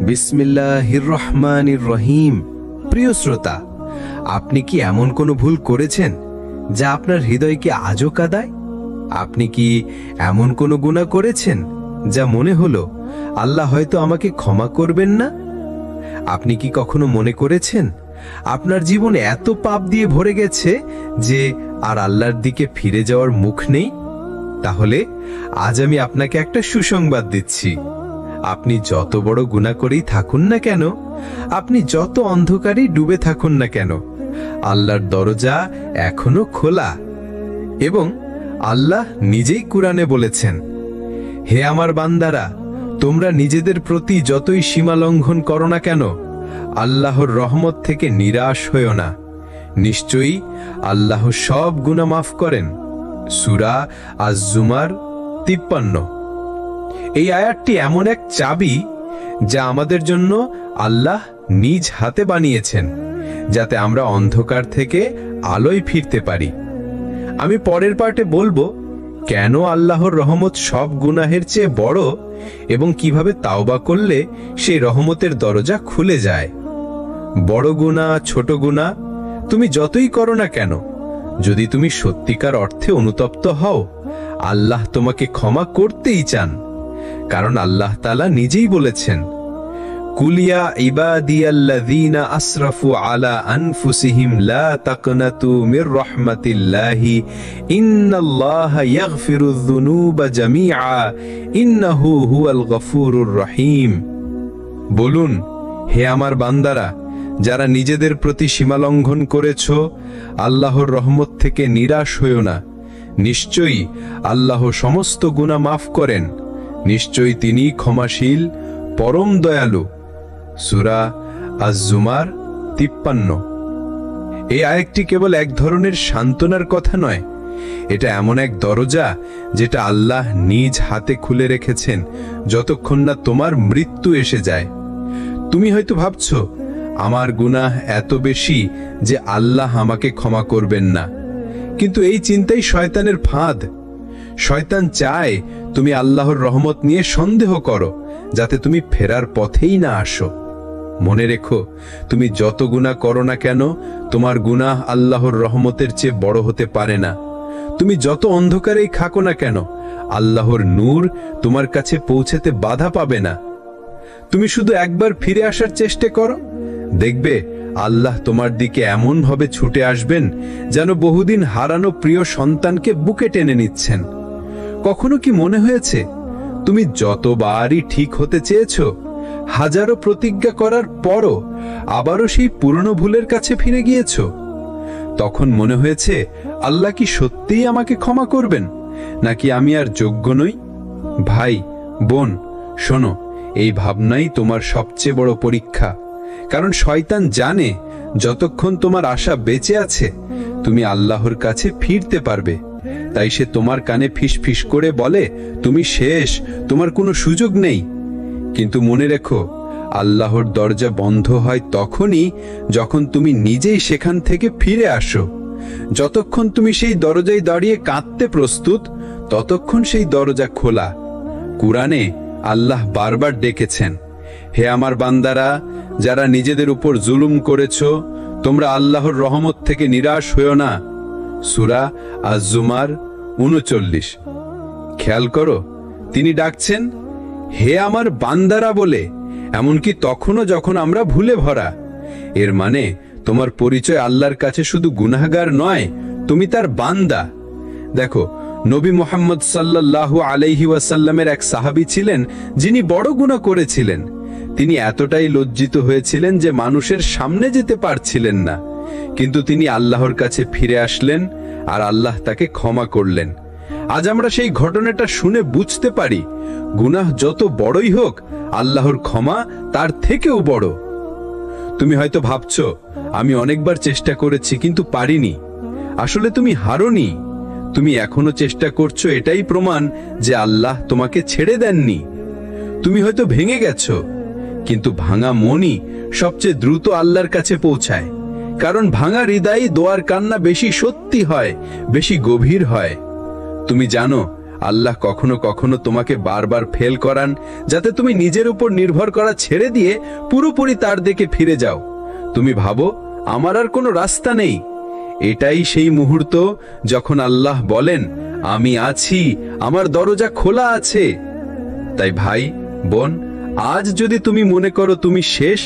বিসমিল্লাহির রহমানির রহিম। প্রিয় শ্রোতা, আপনি কি এমন কোনো ভুল করেছেন যা আপনার হৃদয়কে আজও কাঁদায়? আপনি কি এমন কোনো গুনাহ করেছেন যা মনে হলো আল্লাহ হয়তো আমাকে ক্ষমা করবেন না? আপনি কি কখনো মনে করেছেন আপনার জীবন এত পাপ দিয়ে ভরে গেছে যে আর আল্লাহর দিকে ফিরে যাওয়ার মুখ নেই? তাহলে আজ আমি আপনাকে একটা সুসংবাদ দিচ্ছি। আপনি যত বড় গুনাহ করেই থাকুন না কেন, আপনি যত অন্ধকারেই ডুবে থাকুন না কেন, আল্লাহর দরজা এখনো খোলা। এবং আল্লাহ নিজেই কুরআনে বলেছেন, হে আমার বান্দারা, তোমরা নিজেদের প্রতি যতই সীমা লঙ্ঘন করো না কেন, আল্লাহর রহমত থেকে নিরাশ হইও না। নিশ্চয়ই আল্লাহ সব গুনাহ মাফ করেন। সূরা আজ-জুমার 53। এই আয়াতটি এমন এক চাবি যা আমাদের জন্য আল্লাহ নিজ হাতে বানিয়েছেন, যাতে আমরা অন্ধকার থেকে আলোয় ফিরতে পারি। আমি পরের পার্টে বলবো কেন আল্লাহর রহমত সব গুনাহের চেয়ে বড় এবং কিভাবে তাওবা করলে সেই রহমতের দরজা খুলে যায়। বড় গুনাহ, ছোট গুনাহ তুমি যতই করো না কেন, যদি তুমি সত্যিকার অর্থে অনুতপ্ত হও, আল্লাহ তোমাকে ক্ষমা করতেই চান। কারণ আল্লাহ তাআলা নিজেই বলেছেন, কুলিয়া ইবাদিয়াল্লাযীনা আসরাফু আলা আনফুসিহিম লা তাকনাতু মির রাহমাতিল্লাহি ইন্নাল্লাহা ইয়াগফিরুয যুনুবা জামিআ ইন্নাহু হুয়াল গফুরুর রহিম। বলুন, হে আমার বান্দারা, যারা নিজেদের প্রতি সীমালঙ্ঘন করেছো, আল্লাহর রহমত থেকে নিরাশ হইও না। নিশ্চয়ই আল্লাহ সমস্ত গুনাহ মাফ করেন। নিশ্চয়ই তিনি ক্ষমাশীল, পরম দয়ালু। সূরা আজ-জুমার 53। এই আয়াতটি কেবল এক ধরনের সান্ত্বনার কথা নয়, এটা এমন এক দরজা যেটা আল্লাহ নিজ হাতে খুলে রেখেছেন যতক্ষণ না তোমার মৃত্যু এসে যায়। তুমি হয়তো ভাবছো, আমার গুনাহ এত বেশি যে আল্লাহ আমাকে ক্ষমা করবেন না। কিন্তু এই চিন্তাই শয়তানের ফাঁদ। শয়তান চায় তুমি আল্লাহর রহমত নিয়ে সন্দেহ করো, যাতে তুমি ফেরার পথেই না আসো। মনে রেখো, তুমি যত গুনাহ করো না কেন, তোমার গুনাহ আল্লাহর রহমতের চেয়ে বড় হতে পারে না। তুমি যত অন্ধকারেই থাকো না কেন, আল্লাহর নূর তোমার কাছে পৌঁছাতে বাধা পাবে না। তুমি শুধু একবার ফিরে আসার চেষ্টা করো, দেখবে আল্লাহ তোমার দিকে এমন ভাবে ছুটে আসবেন যেন বহুদিন হারানো প্রিয় সন্তানকে বুকে টেনে নিচ্ছেন। কখনো কি মনে হয়েছে তুমি যতবারই ঠিক হতে চেয়েছো, হাজারো প্রতিজ্ঞা করার পরও আবারও সেই পুরনো ভুলের কাছে ফিরে গিয়েছো? তখন মনে হয়েছে, আল্লাহ কি সত্যিই আমাকে ক্ষমা করবেন, নাকি আমি আর যোগ্য নই? ভাই, বোন, শোনো, এই ভাবনাই তোমার সবচেয়ে বড় পরীক্ষা। কারণ শয়তান জানে যতক্ষণ তোমার আশা বেঁচে আছে, তুমি আল্লাহর কাছে ফিরতে পারবে। তাই সে তোমার কানে ফিসফিস করে বলে, তুমি শেষ, তোমার কোনো সুযোগ নেই। কিন্তু মনে রেখো, আল্লাহর দরজা বন্ধ হয় তখনই যখন তুমি নিজেই সেখান থেকে ফিরে আসো। যতক্ষণ তুমি সেই দরজায় দাঁড়িয়ে কাঁদতে প্রস্তুত, ততক্ষণ সেই দরজা খোলা। কুরআনে আল্লাহ বারবার ডেকেছেন, হে আমার বান্দারা, যারা নিজেদের উপর জুলুম করেছো, তোমরা আল্লাহর রহমত থেকে নিরাশ হইও না। সূরা আজ-জুমার 39। খেয়াল করো, তিনি ডাকছেন হে আমার বান্দারা বলে, এমনকি তখনও যখন আমরা ভুলে ভরা। এর মানে তোমার পরিচয় আল্লাহর কাছে শুধু গুনাহগার নয়, তুমি তার বান্দা। দেখো, নবী মুহাম্মদ সাল্লাল্লাহু আলাইহি ওয়াসাল্লামের এক সাহাবী ছিলেন যিনি বড় গুনাহ করেছিলেন। তিনি এতটাই লজ্জিত হয়েছিলেন যে মানুষের সামনে যেতে পারছিলেন না। কিন্তু তিনি আল্লাহর কাছে ফিরে আসলেন আর আল্লাহ তাকে ক্ষমা করলেন। আজ আমরা সেই ঘটনাটা শুনে বুঝতে পারি, গুনাহ যত বড়ই হোক, আল্লাহর ক্ষমা তার থেকেও বড়। তুমি হয়তো ভাবছো, আমি অনেকবার চেষ্টা করেছি কিন্তু পারিনি। আসলে তুমি হারোনি, তুমি এখনো চেষ্টা করছো, এটাই প্রমাণ যে আল্লাহ তোমাকে ছেড়ে দেননি। তুমি হয়তো ভেঙে গেছো, কিন্তু ভাঙা মনই সবচেয়ে দ্রুত আল্লাহর কাছে পৌঁছায়। কারণ ভাঙা হৃদয়ে দোয়ার কান্না বেশি সত্যি হয়, বেশি গভীর হয়। তুমি জানো, আল্লাহ কখনো কখনো তোমাকে বারবার ফেল করান, যাতে তুমি নিজের উপর নির্ভর করা ছেড়ে দিয়ে পুরোপুরি তার দিকে ফিরে যাও। তুমি ভাবো আমার আর কোনো রাস্তা নেই। এটাই সেই মুহূর্ত যখন আল্লাহ বলেন, আমি আছি, আমার দরজা খোলা আছে। তাই ভাই বোন, আজ যদি তুমি মনে করো তুমি শেষ,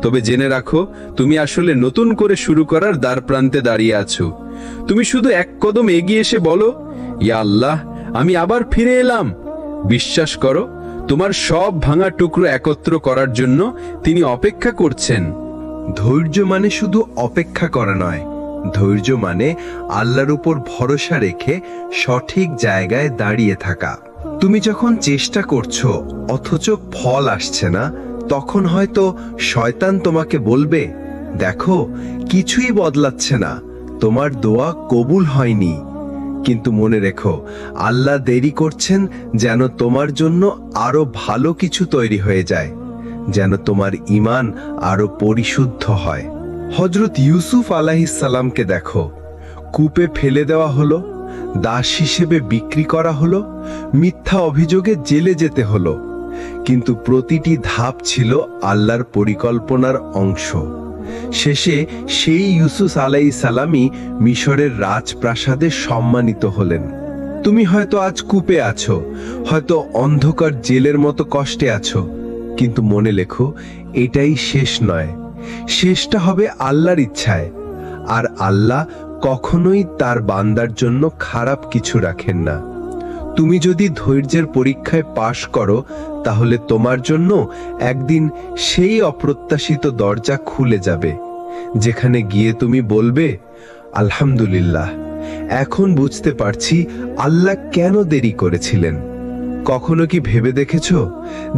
তবে জেনে রাখো তুমি আসলে নতুন করে শুরু করার দ্বার প্রান্তে দাঁড়িয়ে আছো। তুমি শুধু এক কদম এগিয়ে এসে বলো, ইয়া আল্লাহ, আমি আবার ফিরে এলাম। বিশ্বাস করো, তোমার সব ভাঙা টুকরো একত্র করার জন্য তিনি অপেক্ষা করছেন। ধৈর্য মানে শুধু অপেক্ষা করা নয়, ধৈর্য মানে আল্লাহর উপর ভরসা রেখে সঠিক জায়গায় দাঁড়িয়ে থাকা। তুমি যখন চেষ্টা করছো অথচ ফল আসছে না, তখন হয়তো শয়তান তোমাকে বলবে, দেখো কিছুই বদলাচ্ছে না, তোমার দোয়া কবুল হয়নি। কিন্তু মনে রেখো, আল্লাহ দেরি করছেন যেন তোমার জন্য আরো ভালো কিছু তৈরি হয়ে যায়, যেন তোমার ঈমান আরো পরিশুদ্ধ হয়। হযরত ইউসুফ আলাইহিস সালামকে দেখো, কূপে ফেলে দেওয়া হলো, দাস হিসেবে বিক্রি করা হলো, মিথ্যা অভিযোগে জেলে যেতে হলো, কিন্তু প্রতিটি ধাপ ছিল আল্লাহর পরিকল্পনার অংশ। শেষে সেই ইউসুফ আলাইহিস সালামই মিশরের রাজপ্রাসাদে সম্মানিত হলেন। তুমি হয়তো আজ কূপে আছো, হয়তো অন্ধকার জেলের মতো কষ্টে আছো, কিন্তু মনে লেখো, এটাই শেষ নয়, শেষটা হবে আল্লাহর ইচ্ছায়। আর আল্লাহ কখনোই তার বান্দার জন্য খারাপ কিছু রাখেন না। তুমি যদি ধৈর্যের পরীক্ষায় পাশ করো, তাহলে তোমার জন্য একদিন সেই অপ্রত্যাশিত দরজা খুলে যাবে, যেখানে গিয়ে তুমি বলবে, আলহামদুলিল্লাহ, এখন বুঝতে পারছি আল্লাহ কেন দেরি করেছিলেন। কখনো কি ভেবে দেখেছো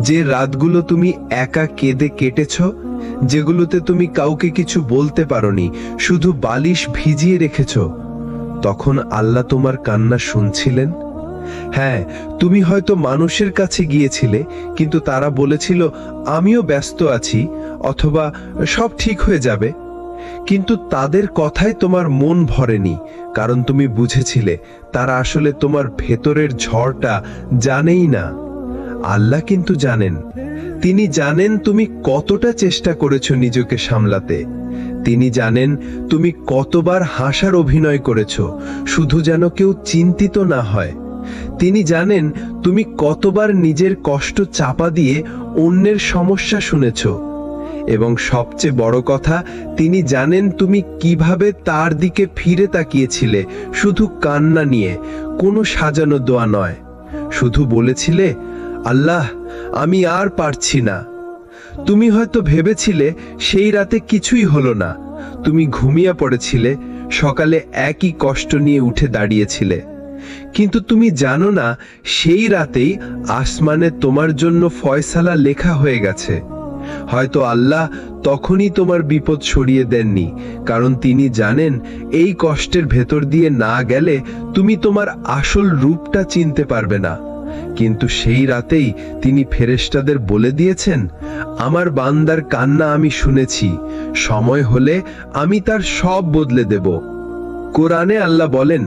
যে রাতগুলো তুমি একা কেঁদে কেটেছ, যেগুলোতে তুমি কাউকে কিছু বলতে পারোনি, শুধু বালিশ ভিজিয়ে রেখেছ, তখন আল্লাহ তোমার কান্না শুনছিলেন? হ্যাঁ, তুমি হয়তো মানুষের কাছে গিয়েছিলে, কিন্তু তারা বলেছিল আমিও ব্যস্ত আছি, অথবা সব ঠিক হয়ে যাবে। কিন্তু তাদের কথায় তোমার মন ভরেনি, কারণ তুমি বুঝেছিলে তারা আসলে তোমার ভেতরের ঝড়টা জানেই না। আল্লাহ কিন্তু জানেন। তিনি জানেন তুমি কতটা চেষ্টা করেছো নিজেকে সামলাতে। তিনি জানেন তুমি কতবার হাসার অভিনয় করেছো, শুধু যেন কেউ চিন্তিত না হয়। তিনি জানেন তুমি কতবার নিজের কষ্ট চাপা দিয়ে অন্যের সমস্যা শুনেছো। এবং সবচেয়ে বড় কথা, তিনি জানেন তুমি কিভাবে তার দিকে ফিরে তাকিয়েছিলে, শুধু কান্না নিয়ে, কোনো সাজানো দোয়া নয়। শুধু বলেছিলে, আল্লাহ, আমি আর পারছি না। তুমি হয়তো ভেবেছিলে সেই রাতে কিছুই হলো না, তুমি ঘুমিয়ে পড়েছিলে, সকালে একই কষ্ট নিয়ে উঠে দাঁড়িয়েছিলে। কিন্তু তুমি জানো না, সেই রাতেই আসমানে তোমার জন্য ফয়সালা লেখা হয়ে গেছে। হয়তো আল্লাহ তখনই তোমার বিপদ সরিয়ে দেননি, কারণ তিনি জানেন এই কষ্টের ভেতর দিয়ে না গেলে তুমি তোমার আসল রূপটা চিনতে পারবে না। কিন্তু সেই রাতেই তিনি ফেরেশতাদের বলে দিয়েছেন, আমার বান্দার কান্না আমি শুনেছি, সময় হলে আমি তার সব বদলে দেব। কোরআনে আল্লাহ বলেন,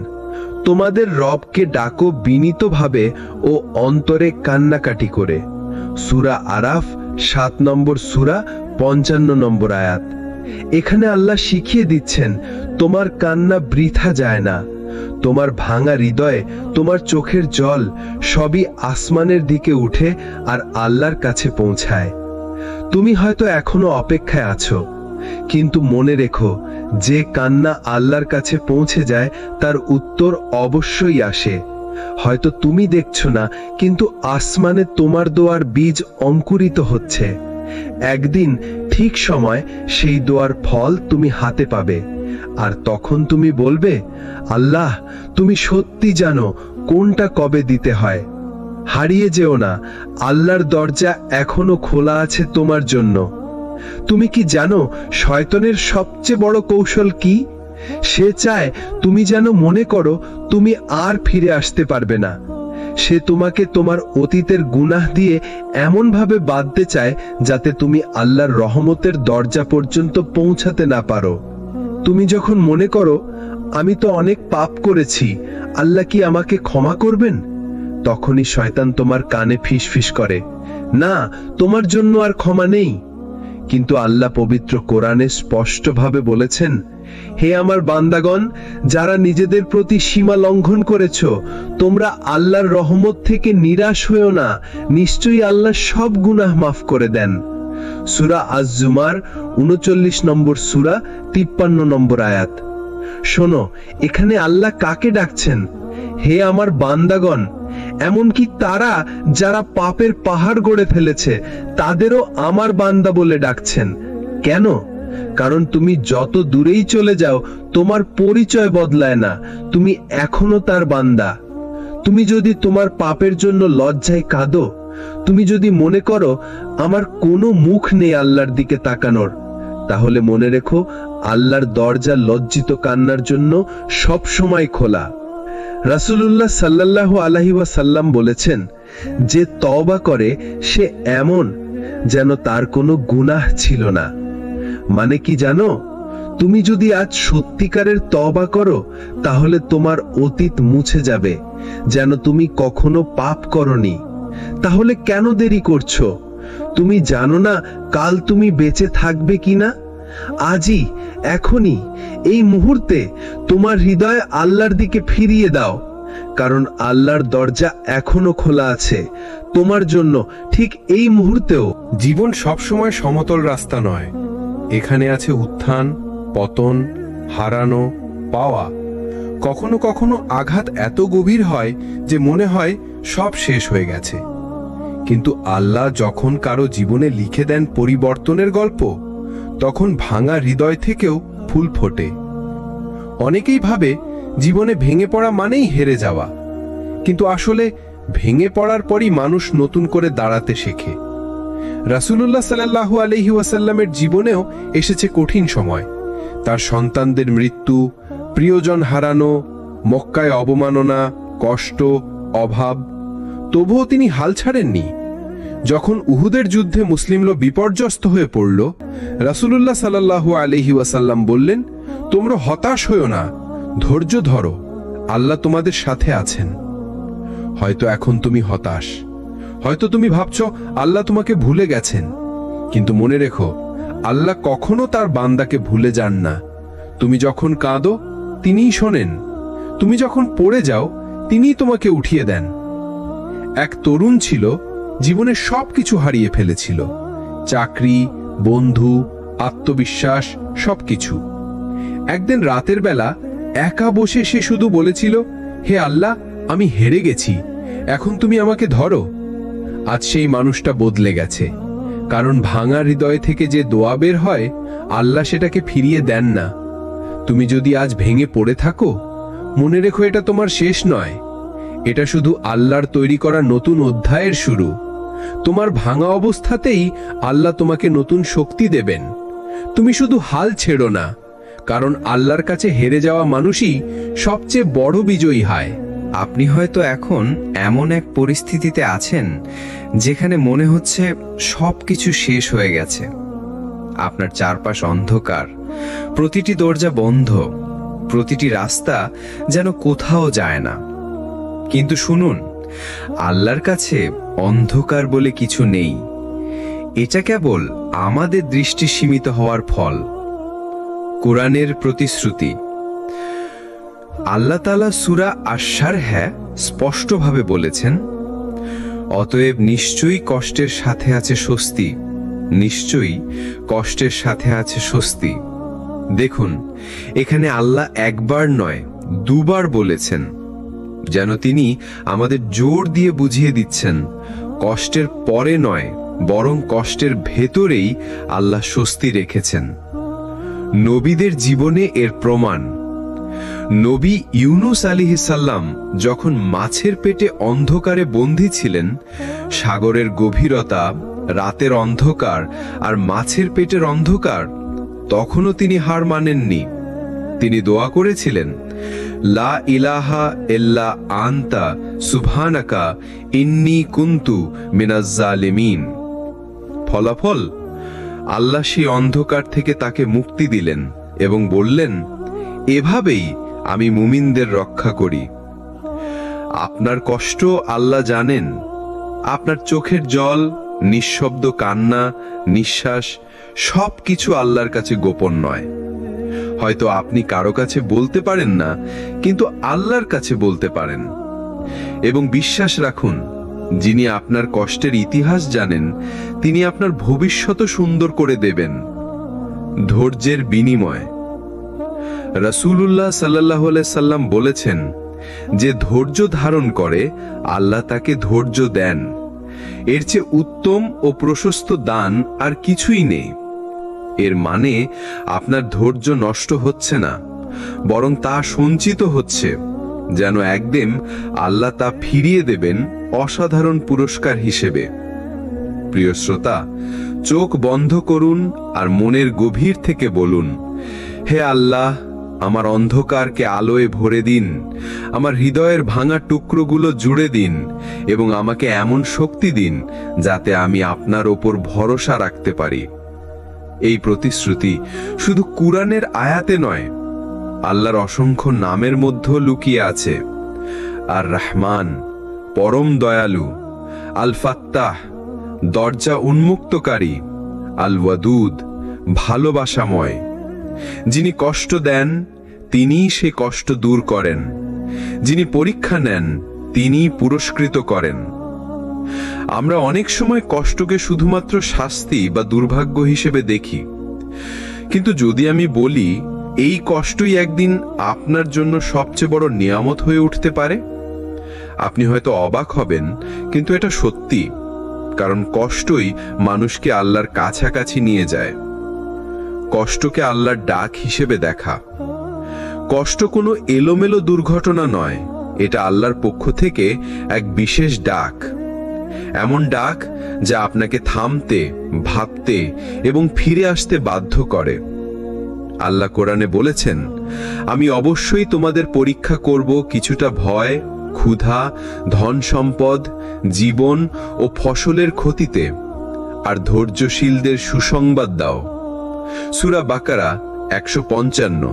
তোমাদের রবকে ডাকো বিনীতভাবে ও অন্তরে কান্নাকাটি করে। সূরা আরাফ 7 নম্বর সূরা 55 নম্বর আয়াত। এখানে আল্লাহ শিখিয়ে দিচ্ছেন তোমার কান্না বৃথা যায় না। তোমার ভাঙা হৃদয়ে তোমার চোখের জল সবই আসমানের দিকে উঠে আর আল্লাহর কাছে পৌঁছায়। তুমি হয়তো এখনো অপেক্ষায় আছো, কিন্তু মনে রেখো, যে কান্না আল্লাহর কাছে পৌঁছে যায় তার উত্তর অবশ্যই আসে। হয়তো তুমি দেখছো না, কিন্তু আসমানে তোমার দোয়ার বীজ অঙ্কুরিত হচ্ছে। একদিন ঠিক সময় সেই দোয়ার ফল তুমি হাতে পাবে, আর তখন তুমি বলবে, আল্লাহ, তুমি সত্যি জানো কোনটা কবে দিতে হয়। হারিয়ে যেও না, আল্লাহর দরজা এখনো খোলা আছে তোমার জন্য। তুমি কি জানো শয়তানের সবচেয়ে বড় কৌশল কি? সে চায় তুমি যেন মনে করো তুমি আর ফিরে আসতে পারবে না। সে তোমাকে তোমার অতীতের গুনাহ দিয়ে এমন ভাবে বাঁধতে চায় যাতে তুমি আল্লাহর রহমতের দরজা পর্যন্ত পৌঁছাতে না পারো। তুমি যখন মনে করো আমি তো অনেক পাপ করেছি, আল্লাহ কি আমাকে ক্ষমা করবেন, তখনই শয়তান তোমার কানে ফিসফিস করে, না, তোমার জন্য আর ক্ষমা নেই। কিন্তু আল্লাহ পবিত্র কোরআনে স্পষ্টভাবে বলেছেন, হে আমার বান্দাগণ, যারা নিজেদের প্রতি সীমা লঙ্ঘন করেছ, তোমরা আল্লাহর রহমত থেকে নিরাশ হয়েও না, নিশ্চয়ই আল্লাহ সব গুনাহ মাফ করে দেন। সূরা আজ-জুমার 39 নম্বর সূরা 53 নম্বর আয়াত। শোনো, এখানে আল্লাহ কাকে ডাকছেন? হে আমার বান্দাগণ, এমনকি তারা যারা পাপের পাহাড় গড়ে ফেলেছে তাদেরও আমার বান্দা বলে ডাকছেন। কেন? কারণ তুমি যত দূরেই চলে যাও, তোমার পরিচয় বদলায় না, তুমি এখনো তার বান্দা। তুমি যদি তোমার পাপের জন্য লজ্জায় কাঁদো, তুমি যদি মনে করো আমার কোনো মুখ নেই আল্লাহর দিকে তাকানোর, তাহলে মনে রেখো আল্লাহর দরজা লজ্জিত কান্নার জন্য সব সময় খোলা। রাসূলুল্লাহ সাল্লাল্লাহু আলাইহি ওয়াসাল্লাম বলেছেন, যে তওবা করে সে এমন যেন তার কোনো গুনাহ ছিল না। মানে কি জানো? তুমি যদি আজ সত্যিকারের তওবা করো, তাহলে তোমার অতীত মুছে যাবে, যেন তুমি কখনো পাপ করনি। তাহলে কেন দেরি করছো? তুমি জানো না কাল তুমি বেঁচে থাকবে কিনা? আজই, এখনই, এই মুহূর্তে তোমার হৃদয় আল্লাহর দিকে ফিরিয়ে দাও, কারণ আল্লাহর দরজা এখনো খোলা আছে তোমার জন্য, ঠিক এই মুহূর্তেও। জীবন সবসময় সমতল রাস্তা নয়, এখানে আছে উত্থান, পতন, হারানো, পাওয়া। কখনো কখনো আঘাত এত গভীর হয় যে মনে হয় সব শেষ হয়ে গেছে, কিন্তু আল্লাহ যখন কারো জীবনে লিখে দেন পরিবর্তনের গল্প, তখন ভাঙা হৃদয় থেকেও ফুল ফোটে। অনেকেই ভাবে জীবনে ভেঙে পড়া মানেই হেরে যাওয়া, কিন্তু আসলে ভেঙে পড়ার পরই মানুষ নতুন করে দাঁড়াতে শেখে। রাসূলুল্লাহ সাল্লাল্লাহু আলাইহি ওয়াসাল্লামের জীবনেও এসেছে কঠিন সময়। তার সন্তানদের মৃত্যু, প্রিয়জন হারানো, মক্কায় অবমাননা, কষ্ট, অভাব। তবুও তিনি হাল ছাড়েননি। যখন উহুদের যুদ্ধে মুসলিমরা বিপর্যস্ত হয়ে পড়ল, রাসূলুল্লাহ সাল্লাল্লাহু আলাইহি ওয়াসাল্লাম বললেন, তোমরা হতাশ হয়ো না, ধৈর্য ধরো, আল্লাহ তোমাদের সাথে আছেন। হয়তো এখন তুমি হতাশ, হয়তো তুমি ভাবছো আল্লাহ তোমাকে ভুলে গেছেন, কিন্তু মনে রেখো আল্লাহ কখনো তার বান্দাকে ভুলে যান না। তুমি যখন কাঁদো তিনিই শোনেন, তুমি যখন পড়ে যাও তিনিই তোমাকে উঠিয়ে দেন। এক তরুণ ছিল, জীবনে সবকিছু হারিয়ে ফেলেছিল, চাকরি, বন্ধু, আত্মবিশ্বাস, সবকিছু। একদিন রাতের বেলা একা বসে সে শুধু বলেছিল, হে আল্লাহ, আমি হেরে গেছি, এখন তুমি আমাকে ধরো। আজ সেই মানুষটা বদলে গেছে, কারণ ভাঙা হৃদয় থেকে যে দোয়া বের হয়, আল্লাহ সেটাকে ফিরিয়ে দেন না। তুমি যদি আজ ভেঙে পড়ে থাকো, মনে রেখো এটা তোমার শেষ নয়, এটা শুধু আল্লাহর তৈরি করা নতুন অধ্যায়ের শুরু। তোমার ভাঙা অবস্থাতেই আল্লাহ তোমাকে নতুন শক্তি দেবেন। তুমি শুধু হাল ছেড়ো না, কারণ আল্লাহর কাছে হেরে যাওয়া মানুষই সবচেয়ে বড় বিজয়ী হয়। আপনি হয়তো এখন এমন এক পরিস্থিতিতে আছেন যেখানে মনে হচ্ছে সবকিছু শেষ হয়ে গেছে। আপনার চারপাশ অন্ধকার, প্রতিটি দরজা বন্ধ, প্রতিটি রাস্তা যেন কোথাও যায় না। কিন্তু শুনুন, আল্লাহর কাছে অন্ধকার বলে কিছু নেই। এটা কেবল আমাদের দৃষ্টি সীমিত হওয়ার ফল। কোরআনের প্রতিশ্রুতি। আল্লাহ তাআলা সূরা আশ-শারহে স্পষ্টভাবে বলেছেন, অতএব নিশ্চয়ই কষ্টের সাথে আছে স্বস্তি, নিশ্চয়ই কষ্টের সাথে আছে স্বস্তি। দেখুন, এখানে আল্লাহ একবার নয় দুবার বলেছেন, যেন তিনি আমাদের জোর দিয়ে বুঝিয়ে দিচ্ছেন, কষ্টের পরে নয় বরং কষ্টের ভেতরেই আল্লাহ স্বস্তি রেখেছেন। নবীদের জীবনে এর প্রমাণ। নবী ইউনুস আলাইহিস সালাম যখন মাছের পেটে অন্ধকারে বন্দী ছিলেন, সাগরের গভীরতা, রাতের অন্ধকার আর মাছের পেটের অন্ধকার, তখনও তিনি হার মানেননি। তিনি দোয়া করেছিলেন, লা ইলাহা ইল্লা আনতা সুবহানাকা ইন্নী কুনতু মিনাজ জালিমিন। ফলাফল, আল্লাহ সেই অন্ধকার থেকে তাকে মুক্তি দিলেন এবং বললেন, এভাবেই আমি মুমিনদের রক্ষা করি। আপনার কষ্ট আল্লাহ জানেন। আপনার চোখের জল, নিঃশব্দ কান্না, নিঃশ্বাস সবকিছু আল্লাহর কাছে গোপন নয়। হয়তো আপনি কারো কাছে বলতে পারেন না, কিন্তু আল্লাহর কাছে বলতে পারেন। এবং বিশ্বাস রাখুন, যিনি আপনার কষ্টের ইতিহাস জানেন, তিনি আপনার ভবিষ্যৎ সুন্দর করে দেবেন। ধৈর্যের বিনিময়। রাসূলুল্লাহ সাল্লাল্লাহু আলাইহি সাল্লাম বলেছেন, যে ধৈর্য ধারণ করে আল্লাহ তাকে ধৈর্য দেন। এর চেয়ে উত্তম ও প্রশস্ত দান আর কিছুই নেই। এর মানে আপনার ধৈর্য নষ্ট হচ্ছে না, বরং তা সঞ্চিত হচ্ছে, যেন একদিন আল্লাহ তা ফিরিয়ে দেবেন অসাধারণ পুরস্কার হিসেবে। প্রিয় শ্রোতা, চোখ বন্ধ করুন আর মনের গভীর থেকে বলুন, হে আল্লাহ, আমার অন্ধকারকে আলোয় ভরে দিন, আমার হৃদয়ের ভাঙা টুকরোগুলো জুড়ে দিন, এবং আমাকে এমন শক্তি দিন যাতে আমি আপনার ওপর ভরসা রাখতে পারি। এই প্রতিশ্রুতি শুধু কুরআনের আয়াতে নয়, আল্লাহর অসংখ্য নামের মধ্যে লুকিয়ে আছে। আর রহমান, পরম দয়ালু; আল ফাত্তাহ, দরজা উন্মুক্তকারী; আল ওয়াদুদ, ভালোবাসাময়। যিনি কষ্ট দেন, তিনিই সে কষ্ট দূর করেন। যিনি পরীক্ষা নেন, তিনিই পুরস্কৃত করেন। আমরা অনেক সময় কষ্টকে শুধুমাত্র শাস্তি বা দুর্ভাগ্য হিসেবে দেখি, কিন্তু যদি আমি বলি এই কষ্টই একদিন আপনার জন্য সবচেয়ে বড় নিয়ামত হয়ে উঠতে পারে, আপনি হয়তো অবাক হবেন, কিন্তু এটা সত্যি। কারণ কষ্টই মানুষকে আল্লাহর কাছাকাছি নিয়ে যায়। কষ্টকে আল্লাহর ডাক হিসেবে দেখা। কষ্ট কোনো এলোমেলো দুর্ঘটনা নয়, এটা আল্লাহর পক্ষ থেকে এক বিশেষ ডাক। এমন ডাক যা আপনাকে থামতে, ভাবতে এবং ফিরে আসতে বাধ্য করে। আল্লাহ কোরআনে বলেছেন, আমি অবশ্যই তোমাদের পরীক্ষা করব কিছুটা ভয়, ক্ষুধা, ধন সম্পদ, জীবন ও ফসলের ক্ষতিতে, আর ধৈর্যশীলদের সুসংবাদ দাও। সূরা বাকারা 155।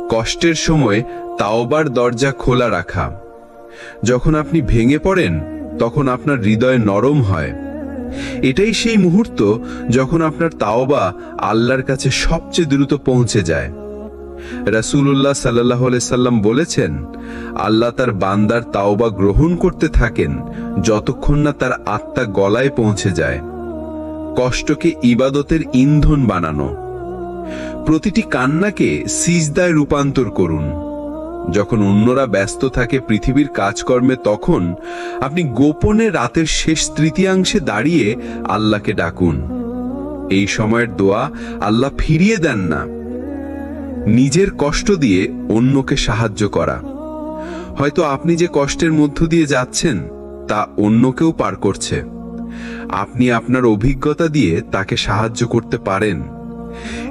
কষ্টের সময় তাওবার দরজা খোলা রাখা। যখন আপনি ভেঙে পড়েন, তখন আপনার হৃদয় নরম হয়। এটাই সেই মুহূর্ত যখন আপনার তাওবা আল্লাহর কাছে সবচেয়ে দ্রুত পৌঁছে যায়। রাসূলুল্লাহ সাল্লাল্লাহু আলাইহি সাল্লাম বলেছেন, আল্লাহ তার বান্দার তাওবা গ্রহণ করতে থাকেন যতক্ষণ না তার আত্মা গলায় পৌঁছে যায়। কষ্টকে ইবাদতের ইন্ধন বানানো। প্রতিটি কান্নাকে সিজদায় রূপান্তর করুন। যখন অন্যরা ব্যস্ত থাকে পৃথিবীর কাজকর্মে, তখন আপনি গোপনে রাতের শেষ তৃতীয়াংশে দাঁড়িয়ে আল্লাহকে ডাকুন। এই সময়ের দোয়া আল্লাহ ফিরিয়ে দেন না। নিজের কষ্ট দিয়ে অন্যকে সাহায্য করা। হয়তো আপনি যে কষ্টের মধ্য দিয়ে যাচ্ছেন তা অন্যকেও পার করছে। আপনি আপনার অভিজ্ঞতা দিয়ে তাকে সাহায্য করতে পারেন।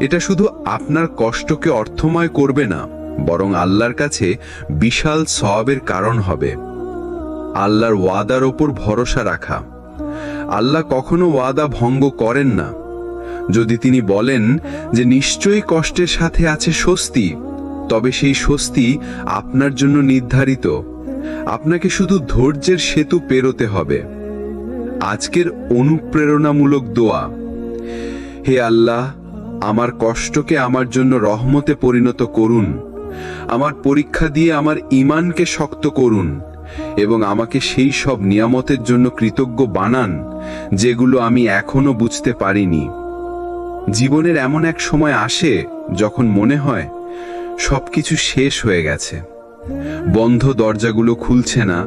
এটা শুধু আপনার কষ্টকে অর্থময় করবে না, বরং আল্লাহর কাছে বিশাল সওয়াবের কারণ হবে। আল্লাহর ওয়াদার ওপর ভরসা রাখা। আল্লাহ কখনো ওয়াদা ভঙ্গ করেন না। যদি তিনি বলেন যে নিশ্চয়ই কষ্টের সাথে আছে স্বস্তি, তবে সেই স্বস্তি আপনার জন্য নির্ধারিত। আপনাকে শুধু ধৈর্যের সেতু পেরোতে হবে। আজকের অনুপ্রেরণামূলক দোয়া। হে আল্লাহ, আমার কষ্টকে আমার জন্য রহমতে পরিণত করুন। আমার পরীক্ষা দিয়ে আমার ঈমানকে শক্ত করুন এবং আমাকে সেই সব নিয়ামতের জন্য কৃতজ্ঞ বানান যেগুলো আমি এখনো বুঝতে পারিনি। জীবনের এমন এক সময় আসে যখন মনে হয় সবকিছু শেষ হয়ে গেছে। বন্ধ দরজাগুলো খুলছে না,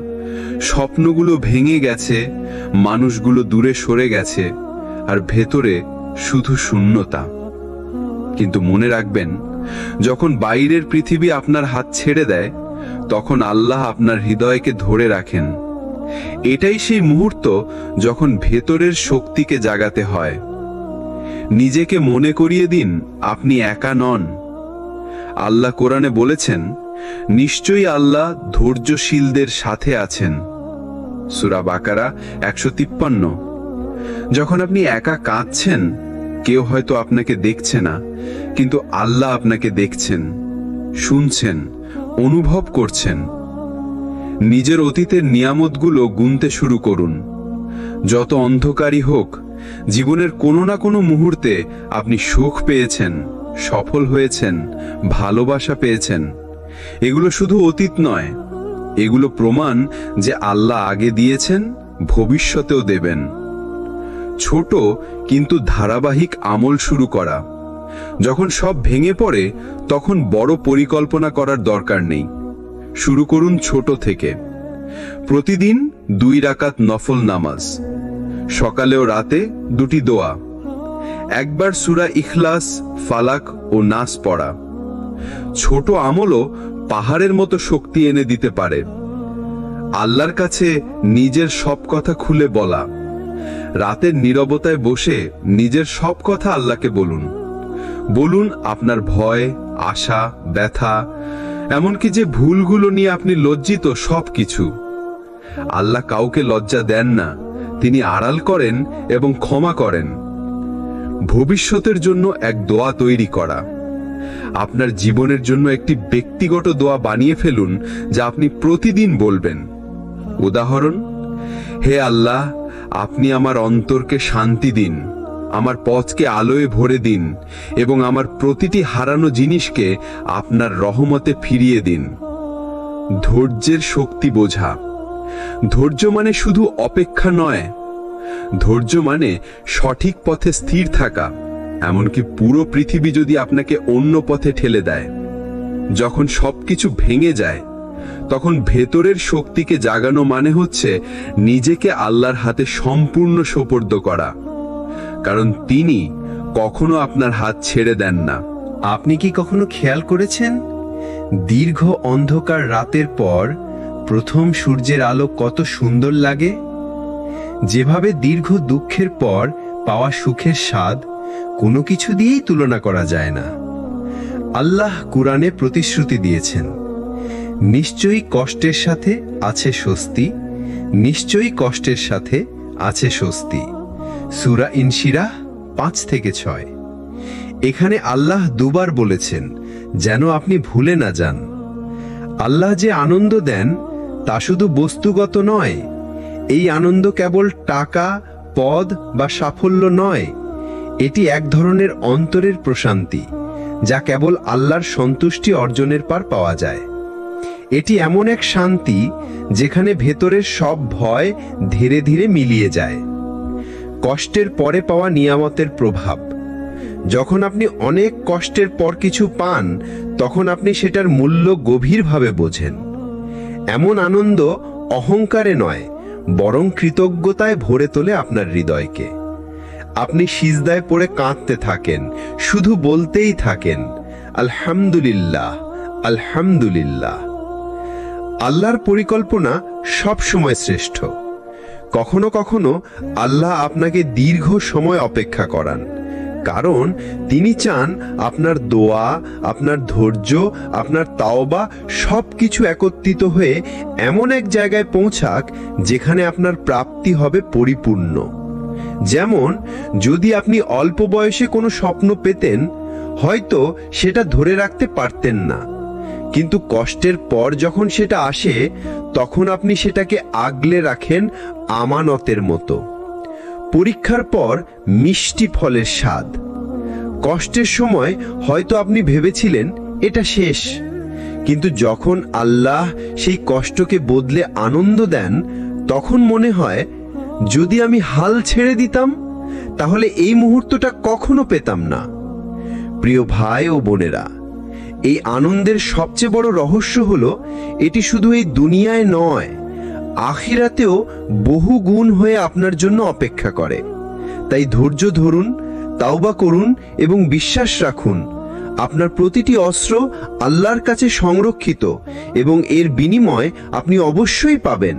স্বপ্নগুলো ভেঙে গেছে, মানুষগুলো দূরে সরে গেছে, আর ভেতরে শুধু শূন্যতা। কিন্তু মনে রাখবেন, যখন বাইরের পৃথিবী আপনার হাত ছেড়ে দেয়, তখন আল্লাহ আপনার হৃদয়কে ধরে রাখেন। এটাই সেই মুহূর্ত যখন ভেতরের শক্তিকে জাগাতে হয়। নিজেকে মনে করিয়ে দিন আপনি একা নন। আল্লাহ কোরআনে বলেছেন, নিশ্চয়ই আল্লাহ ধৈর্যশীলদের সাথে আছেন। সূরা বাকারা 153। যখন আপনি একা কাঁদছেন, কেউ হয়তো আপনাকে দেখছে না, কিন্তু আল্লাহ আপনাকে দেখছেন, শুনছেন, অনুভব করছেন। নিজের অতীতের নিয়ামতগুলো গুনতে শুরু করুন। যত অন্ধকারই হোক, জীবনের কোনো না কোনো মুহূর্তে আপনি সুখ পেয়েছেন, সফল হয়েছেন, ভালোবাসা পেয়েছেন। এগুলো শুধু অতীত নয়, এগুলো প্রমাণ যে আল্লাহ আগে দিয়েছেন, ভবিষ্যতেও দেবেন। ছোট কিন্তু ধারাবাহিক আমল শুরু করা। যখন সব ভেঙে পড়ে তখন বড় পরিকল্পনা করার দরকার নেই। শুরু করুন ছোট থেকে। প্রতিদিন 2 রাকাত নফল নামাজ, সকালে ও রাতে 2টি দোয়া, একবার সূরা ইখলাস, ফালাক ও নাস পড়া। ছোট আমলও পাহাড়ের মতো শক্তি এনে দিতে পারে। আল্লাহর কাছে নিজের সব কথা খুলে বলা। রাতের নীরবতায় বসে নিজের সব কথা আল্লাহকে বলুন। বলুন আপনার ভয়, আশা, ব্যথা, এমনকি যে ভুলগুলো নিয়ে আপনি লজ্জিত, সবকিছু। আল্লাহ কাউকে লজ্জা দেন না, তিনি আড়াল করেন এবং ক্ষমা করেন। ভবিষ্যতের জন্য এক দোয়া তৈরি করা। আপনার জীবনের জন্য একটি ব্যক্তিগত দোয়া বানিয়ে ফেলুন যা আপনি প্রতিদিন বলবেন। উদাহরণ: হে আল্লাহ, আপনি আমার অন্তরকে শান্তি দিন, আমার পথকে আলোয় ভরে দিন এবং আমার প্রতিটি হারানো জিনিসকে আপনার রহমতে ফিরিয়ে দিন। ধৈর্যের শক্তি বোঝা। ধৈর্য মানে শুধু অপেক্ষা নয়, ধৈর্য মানে সঠিক পথে স্থির থাকা, এমনকি পুরো পৃথিবী যদি আপনাকে অন্য পথে ঠেলে দেয়। যখন সবকিছু ভেঙে যায় তখন ভেতরের শক্তিকে জাগানো মানে হচ্ছে নিজেকে আল্লাহর হাতে সম্পূর্ণ সোপর্দ করা, কারণ তিনি কখনো আপনার হাত ছেড়ে দেন না। আপনি কি কখনো খেয়াল করেছেন দীর্ঘ অন্ধকার রাতের পর প্রথম সূর্যের আলো কত সুন্দর লাগে? যেভাবে দীর্ঘ দুঃখের পর পাওয়া সুখের স্বাদ কোনো কিছু দিয়েই তুলনা করা যায় না। আল্লাহ কুরআনে প্রতিশ্রুতি দিয়েছেন, নিশ্চয়ই কষ্টের সাথে আছে স্বস্তি, নিশ্চয়ই কষ্টের সাথে আছে স্বস্তি। সূরা ইনশিরাহ 5-6। এখানে আল্লাহ দুবার বলেছেন যেন আপনি ভুলে না যান। আল্লাহ যে আনন্দ দেন তা শুধু বস্তুগত নয়। এই আনন্দ কেবল টাকা, পদ বা সাফল্য নয়, এটি এক ধরনের অন্তরের প্রশান্তি যা কেবল আল্লাহর সন্তুষ্টি অর্জনের পর পাওয়া যায়। এটি এমন এক শান্তি যেখানে ভেতরের সব ভয় ধীরে ধীরে মিলিয়ে যায়। কষ্টের পরে পাওয়া নিয়ামতের প্রভাব। যখন আপনি অনেক কষ্টের পর কিছু পান তখন আপনি সেটার মূল্য গভীরভাবে বোঝেন। এমন আনন্দ অহংকারে নয়, বরং কৃতজ্ঞতায় ভরে তোলে আপনার হৃদয়কে। আপনি সিজদায় পড়ে কাঁদতে থাকেন, শুধু বলতেই থাকেন, আলহামদুলিল্লাহ, আলহামদুলিল্লাহ। আল্লাহর পরিকল্পনা সব সময় শ্রেষ্ঠ। কখনো কখনো আল্লাহ আপনাকে দীর্ঘ সময় অপেক্ষা করান, কারণ তিনি চান আপনার দোয়া, আপনার ধৈর্য, আপনার তাওবা সবকিছু একত্রিত হয়ে এমন এক জায়গায় পৌঁছাক যেখানে আপনার প্রাপ্তি হবে পরিপূর্ণ। যেমন যদি আপনি অল্প বয়সে কোনো স্বপ্ন পেতেন, হয়তো সেটা ধরে রাখতে পারতেন না, কিন্তু কষ্টের পর যখন সেটা আসে তখন আপনি সেটাকে আগলে রাখেন আমানতের মতো। পরীক্ষার পর মিষ্টি ফলের স্বাদ। কষ্টের সময় হয়তো আপনি ভেবেছিলেন এটা শেষ, কিন্তু যখন আল্লাহ সেই কষ্টকে বদলে আনন্দ দেন তখন মনে হয় যদি আমি হাল ছেড়ে দিতাম তাহলে এই মুহূর্তটা কখনো পেতাম না। প্রিয় ভাই ও বোনেরা, এই আনন্দের সবচেয়ে বড় রহস্য হলো এটি শুধু এই দুনিয়ায় নয়, আখিরাতেও বহু গুণ হয়ে আপনার জন্য অপেক্ষা করে। তাই ধৈর্য ধরুন, তাওবা করুন এবং বিশ্বাস রাখুন আপনার প্রতিটি অস্ত্র আল্লাহর কাছে সংরক্ষিত এবং এর বিনিময় আপনি অবশ্যই পাবেন।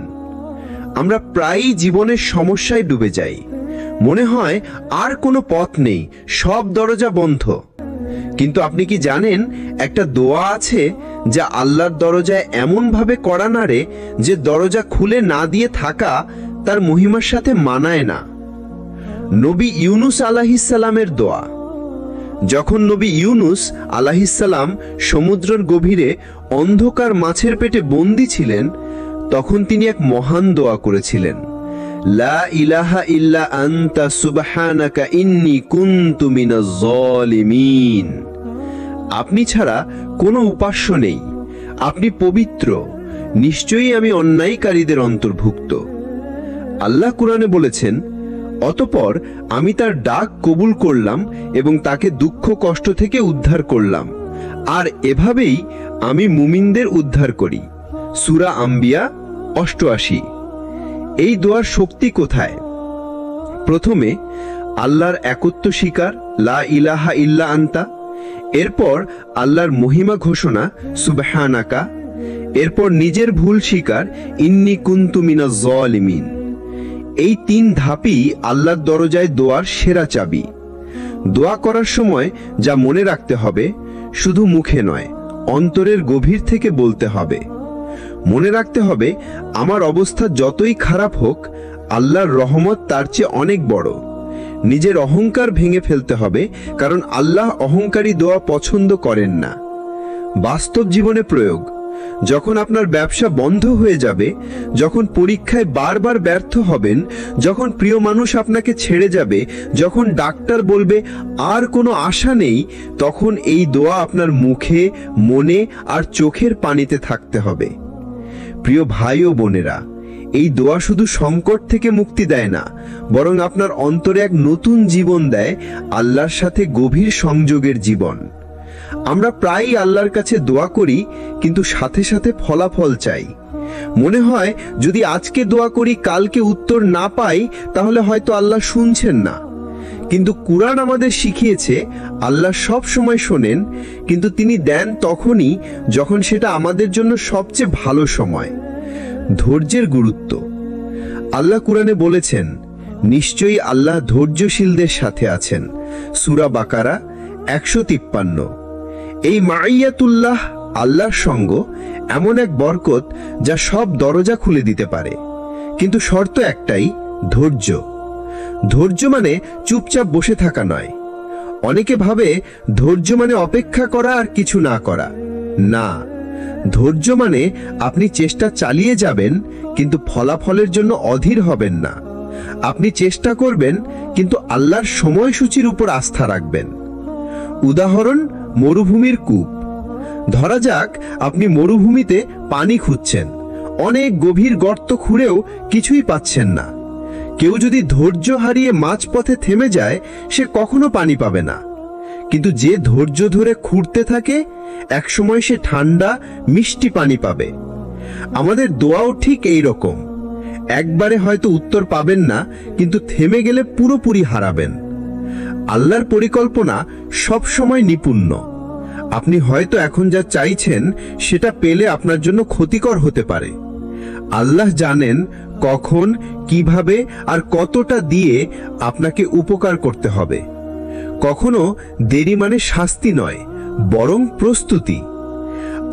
আমরা প্রায়ই জীবনের সমস্যায় ডুবে যাই, মনে হয় আর কোনো পথ নেই, সব দরজা বন্ধ। কিন্তু আপনি কি জানেন একটা দোয়া আছে যা আল্লাহর দরজায় এমন ভাবে কড়া নাড়ে যে দরজা খুলে না দিয়ে থাকা তার মহিমার সাথে মানায় না? নবী ইউনুস আলাইহিসসালামের দোয়া। যখন নবী ইউনুস আলাইহিসসালাম সমুদ্রের গভীরে অন্ধকার মাছের পেটে বন্দী ছিলেন তখন তিনি এক মহান দোয়া করেছিলেন, লা ইলাহা ইল্লা আনতা সুবহানাকা ইন্নী কুনতু মিনাজ জালিমিন। আপনি ছাড়া কোনো উপাস্য নেই, আপনি পবিত্র, নিশ্চয়ই আমি অন্যায়কারীদের অন্তর্ভুক্ত। আল্লাহ কুরআনে বলেছেন, অতঃপর আমি তার ডাক কবুল করলাম এবং তাকে দুঃখ কষ্ট থেকে উদ্ধার করলাম, আর এভাবেই আমি মুমিনদের উদ্ধার করি। সূরা আম্বিয়া 88। এই দোয়ার শক্তি কোথায়? প্রথমে আল্লাহর একত্ব স্বীকার, লা ইলাহা ইল্লা আনতা, এরপর আল্লাহর মহিমা ঘোষণা, সুবহানাকা, এরপর নিজের ভুল স্বীকার, ইন্নী কুনতু মিনাজ জালিমিন। এই 3 ধাপই আল্লাহর দরজায় দোয়ার সেরা চাবি। দোয়া করার সময় যা মনে রাখতে হবে, শুধু মুখে নয়, অন্তরের গভীর থেকে বলতে হবে। মনে রাখতে হবে, আমার অবস্থা যতই খারাপ হোক, আল্লাহর রহমত তার চেয়ে অনেক বড়। নিজের অহংকার ভেঙে ফেলতে হবে, কারণ আল্লাহ অহংকারী দোয়া পছন্দ করেন না। বাস্তব জীবনে প্রয়োগ: যখন আপনার ব্যবসা বন্ধ হয়ে যাবে, যখন পরীক্ষায় বারবার ব্যর্থ হবেন, যখন প্রিয় মানুষ আপনাকে ছেড়ে যাবে, যখন ডাক্তার বলবে আর কোনো আশা নেই, তখন এই দোয়া আপনার মুখে, মনে আর চোখের পানিতে থাকতে হবে। প্রিয় ভাই ও বোনেরা, এই দোয়া শুধু সংকট থেকে মুক্তি দেয় না, বরং আপনার অন্তরে এক নতুন জীবন দেয়, আল্লাহর সাথে গভীর সংযোগের জীবন। আমরা প্রায়ই আল্লাহর কাছে দোয়া করি, কিন্তু সাথে সাথে ফলাফল চাই। মনে হয় যদি আজকে দোয়া করি কালকে উত্তর না পাই, তাহলে হয়তো আল্লাহ শুনছেন না। কিন্তু কুরআন আমাদের শিখিয়েছে, আল্লাহ সব সময় শোনেন, কিন্তু তিনি দেন তখনই যখন সেটা আমাদের জন্য সবচেয়ে ভালো সময়। ধৈর্যের গুরুত্ব: আল্লাহ কুরআনে বলেছেন, নিশ্চয়ই আল্লাহ ধৈর্যশীলদের সাথে আছেন। সূরা বাকারা 153। এই মাইয়াতুল্লাহ, আল্লাহর সঙ্গ, এমন এক বরকত যা সব দরজা খুলে দিতে পারে। কিন্তু শর্ত একটাই, ধৈর্য। ধৈর্য মানে চুপচাপ বসে থাকা নয়। অনেকে ভাবে ধৈর্য মানে অপেক্ষা করা আর কিছু না করা। না, ধৈর্য মানে আপনি চেষ্টা চালিয়ে যাবেন, কিন্তু ফলাফলের জন্য অধীর হবেন না। আপনি চেষ্টা করবেন, কিন্তু আল্লাহর সময়সূচির উপর আস্থা রাখবেন। উদাহরণ, মরুভূমির কূপ। ধরা যাক আপনি মরুভূমিতে পানি খুঁজছেন, অনেক গভীর গর্ত খুঁড়েও কিছুই পাচ্ছেন না। কেউ যদি ধৈর্য হারিয়ে মাঝপথে থেমে যায়, সে কখনো পানি পাবে না। কিন্তু যে ধৈর্য ধরে খুঁড়তে থাকে, একসময় সে ঠান্ডা মিষ্টি পানি পাবে। আমাদের দোয়াও ঠিক এই রকম। একবারে হয়তো উত্তর পাবেন না, কিন্তু থেমে গেলে পুরোপুরি হারাবেন। আল্লাহর পরিকল্পনা সব সময় নিপুণ্য। আপনি হয়তো এখন যা চাইছেন সেটা পেলে আপনার জন্য ক্ষতিকর হতে পারে। আল্লাহ জানেন কখন, কিভাবে আর কতটা দিয়ে আপনাকে উপকার করতে হবে। কখনো দেরি মানে শাস্তি নয়, বরং প্রস্তুতি।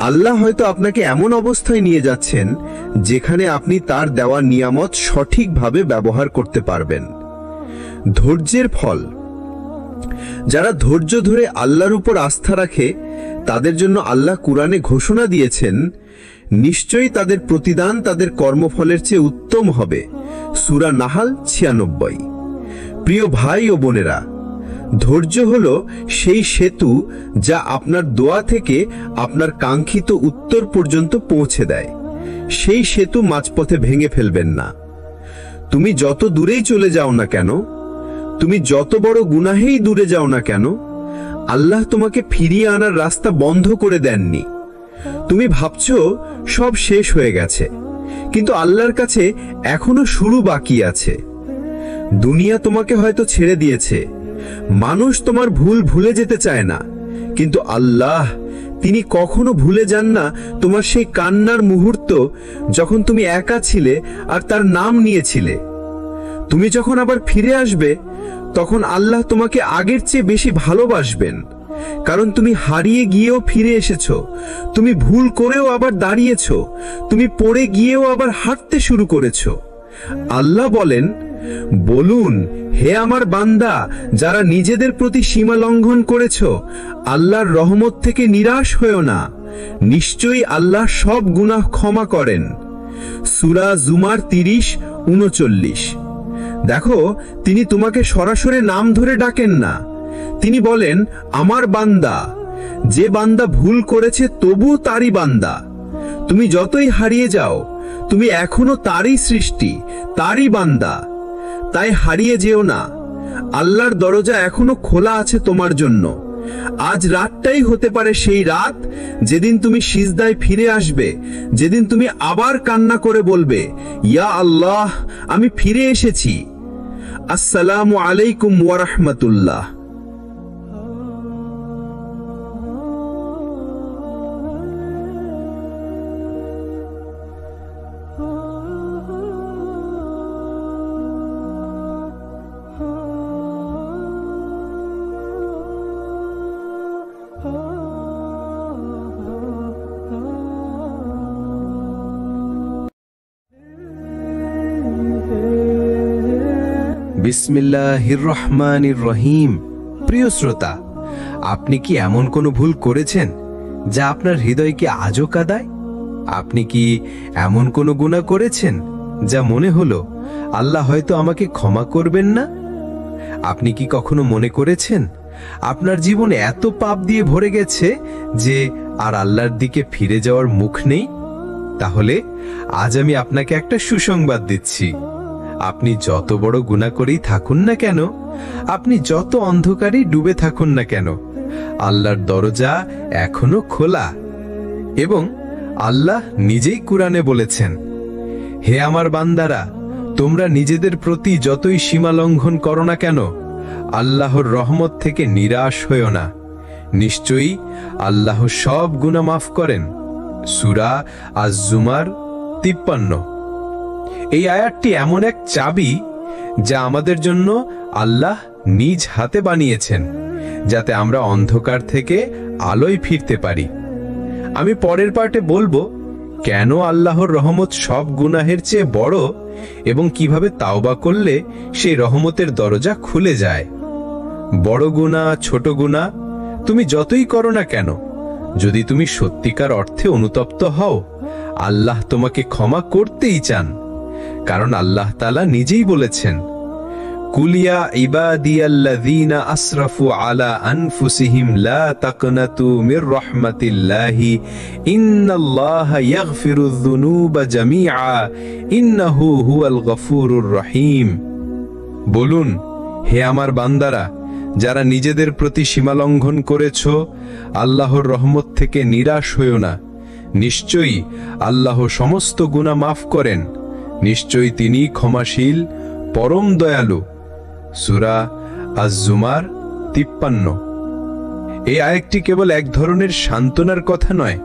আল্লাহ হয়তো আপনাকে এমন অবস্থায় নিয়ে যাচ্ছেন যেখানে আপনি তার দেওয়া নিয়ামত সঠিকভাবে ব্যবহার করতে পারবেন। ধৈর্যের ফল: যারা ধৈর্য ধরে আল্লাহর উপর আস্থা রাখে, তাদের জন্য আল্লাহ কুরআনে ঘোষণা দিয়েছেন, নিশ্চয়ই তাদের প্রতিদান তাদের কর্মফলের চেয়ে উত্তম হবে। সূরা নাহাল 96। প্রিয় ভাই ও বোনেরা, ধৈর্য হলো সেই সেতু যা আপনার দোয়া থেকে আপনার কাঙ্ক্ষিত উত্তর পর্যন্ত পৌঁছে দেয়। সেই সেতু মাঝপথে ভেঙে ফেলবেন না। তুমি যত দূরেই চলে যাও না কেন, তুমি যত বড় গুনাহেই দূরে যাও না কেন, আল্লাহ তোমাকে ফিরিয়ে আনার রাস্তা বন্ধ করে দেননি। তুমি ভাবছো সব শেষ হয়ে গেছে, কিন্তু আল্লাহর কাছে এখনো শুরু বাকি আছে। দুনিয়া তোমাকে হয়তো ছেড়ে দিয়েছে, মানুষ তোমার ভুল ভুলে যেতে চায় না, কিন্তু আল্লাহ, তিনি কখনো ভুলে যান না তোমার সেই কান্নার মুহূর্ত যখন তুমি একা ছিলে আর তার নাম নিয়েছিলে। তুমি যখন আবার ফিরে আসবে, তখন আল্লাহ তোমাকে আগের চেয়ে বেশি ভালোবাসবেন, কারণ তুমি হারিয়ে গিয়েও ফিরে এসেছো, তুমি ভুল করেও আবার দাঁড়িয়েছো, তুমি পড়ে গিয়েও আবার হাঁটতে শুরু করেছো। আল্লাহ বলেন, বলুন, হে আমার বান্দা, যারা নিজেদের প্রতি সীমা লঙ্ঘন করেছো, আল্লাহর রহমত থেকে নিরাশ হয়ো না। নিশ্চয়ই আল্লাহ সব গুনাহ ক্ষমা করেন। সূরা জুমার 30-39। দেখো, তিনি তোমাকে সরাসরি নাম ধরে ডাকেন না। তিনি বলেন, আমার বান্দা। যে বান্দা ভুল করেছে তবুও তারই বান্দা। তুমি যতই হারিয়ে যাও, তুমি এখনো তারই সৃষ্টি, তারই বান্দা। তাই হারিয়ে যেও না। আল্লাহর দরজা এখনো খোলা আছে তোমার জন্য। আজ রাতটাই হতে পারে সেই রাত যেদিন তুমি সিজদায় ফিরে আসবে, যেদিন তুমি আবার কান্না করে বলবে, ইয়া আল্লাহ, আমি ফিরে এসেছি। আসসালামু আলাইকুম ওয়া রাহমাতুল্লাহ। বিসমিল্লাহির রহমানির রহিম। প্রিয় শ্রোতা, আপনি কি এমন কোনো ভুল করেছেন যা আপনার হৃদয়কে আজও কাঁদায়? আপনি কি এমন কোনো গুনাহ করেছেন যা মনে হলো আল্লাহ হয়তো আমাকে ক্ষমা করবেন না? আপনি কি কখনো মনে করেছেন আপনার জীবন এত পাপ দিয়ে ভরে গেছে যে আর আল্লাহর দিকে ফিরে যাওয়ার মুখ নেই? তাহলে আজ আমি আপনাকে একটা সুসংবাদ দিচ্ছি। আপনি যত বড় গুনাহ করেই থাকুন না কেন, আপনি যত অন্ধকারেই ডুবে থাকুন না কেন, আল্লাহর দরজা এখনো খোলা। এবং আল্লাহ নিজেই কুরআনে বলেছেন, হে আমার বান্দারা, তোমরা নিজেদের প্রতি যতই সীমা লঙ্ঘন করো না কেন, আল্লাহর রহমত থেকে নিরাশ হইও না। নিশ্চয়ই আল্লাহ সব গুনাহ মাফ করেন। সূরা আজ-জুমার 53। এই আয়াতটি এমন এক চাবি যা আমাদের জন্য আল্লাহ নিজ হাতে বানিয়েছেন, যাতে আমরা অন্ধকার থেকে আলোয় ফিরতে পারি। আমি পরের পার্টে বলবো কেন আল্লাহর রহমত সব গুনাহের চেয়ে বড় এবং কিভাবে তাওবা করলে সেই রহমতের দরজা খুলে যায়। বড় গুনাহ, ছোট গুনাহ তুমি যতই করো না কেন, যদি তুমি সত্যিকার অর্থে অনুতপ্ত হও, আল্লাহ তোমাকে ক্ষমা করতেই চান। কারণ আল্লাহ তাআলা নিজেই বলেছেন, কুলিয়া ইবাদিয়াল্লাযীনা আসরাফু আলা আনফুসিহিম লা তাকনাতু মির রাহমাতিল্লাহি ইন্নাল্লাহা ইয়াগফিরুয যুনুবা জামিআ ইন্নাহু হুয়াল গফুরুর রহিম। বলুন, হে আমার বান্দারা, যারা নিজেদের প্রতি সীমালঙ্ঘন করেছ, আল্লাহর রহমত থেকে নিরাশ হইও না। নিশ্চয়ই আল্লাহ সমস্ত গুনাহ মাফ করেন। নিশ্চয়ই তিনি ক্ষমাশীল, পরম দয়ালু। সূরা আজ-জুমার 53। এই আয়াতটি কেবল এক ধরনের সান্ত্বনার কথা নয়,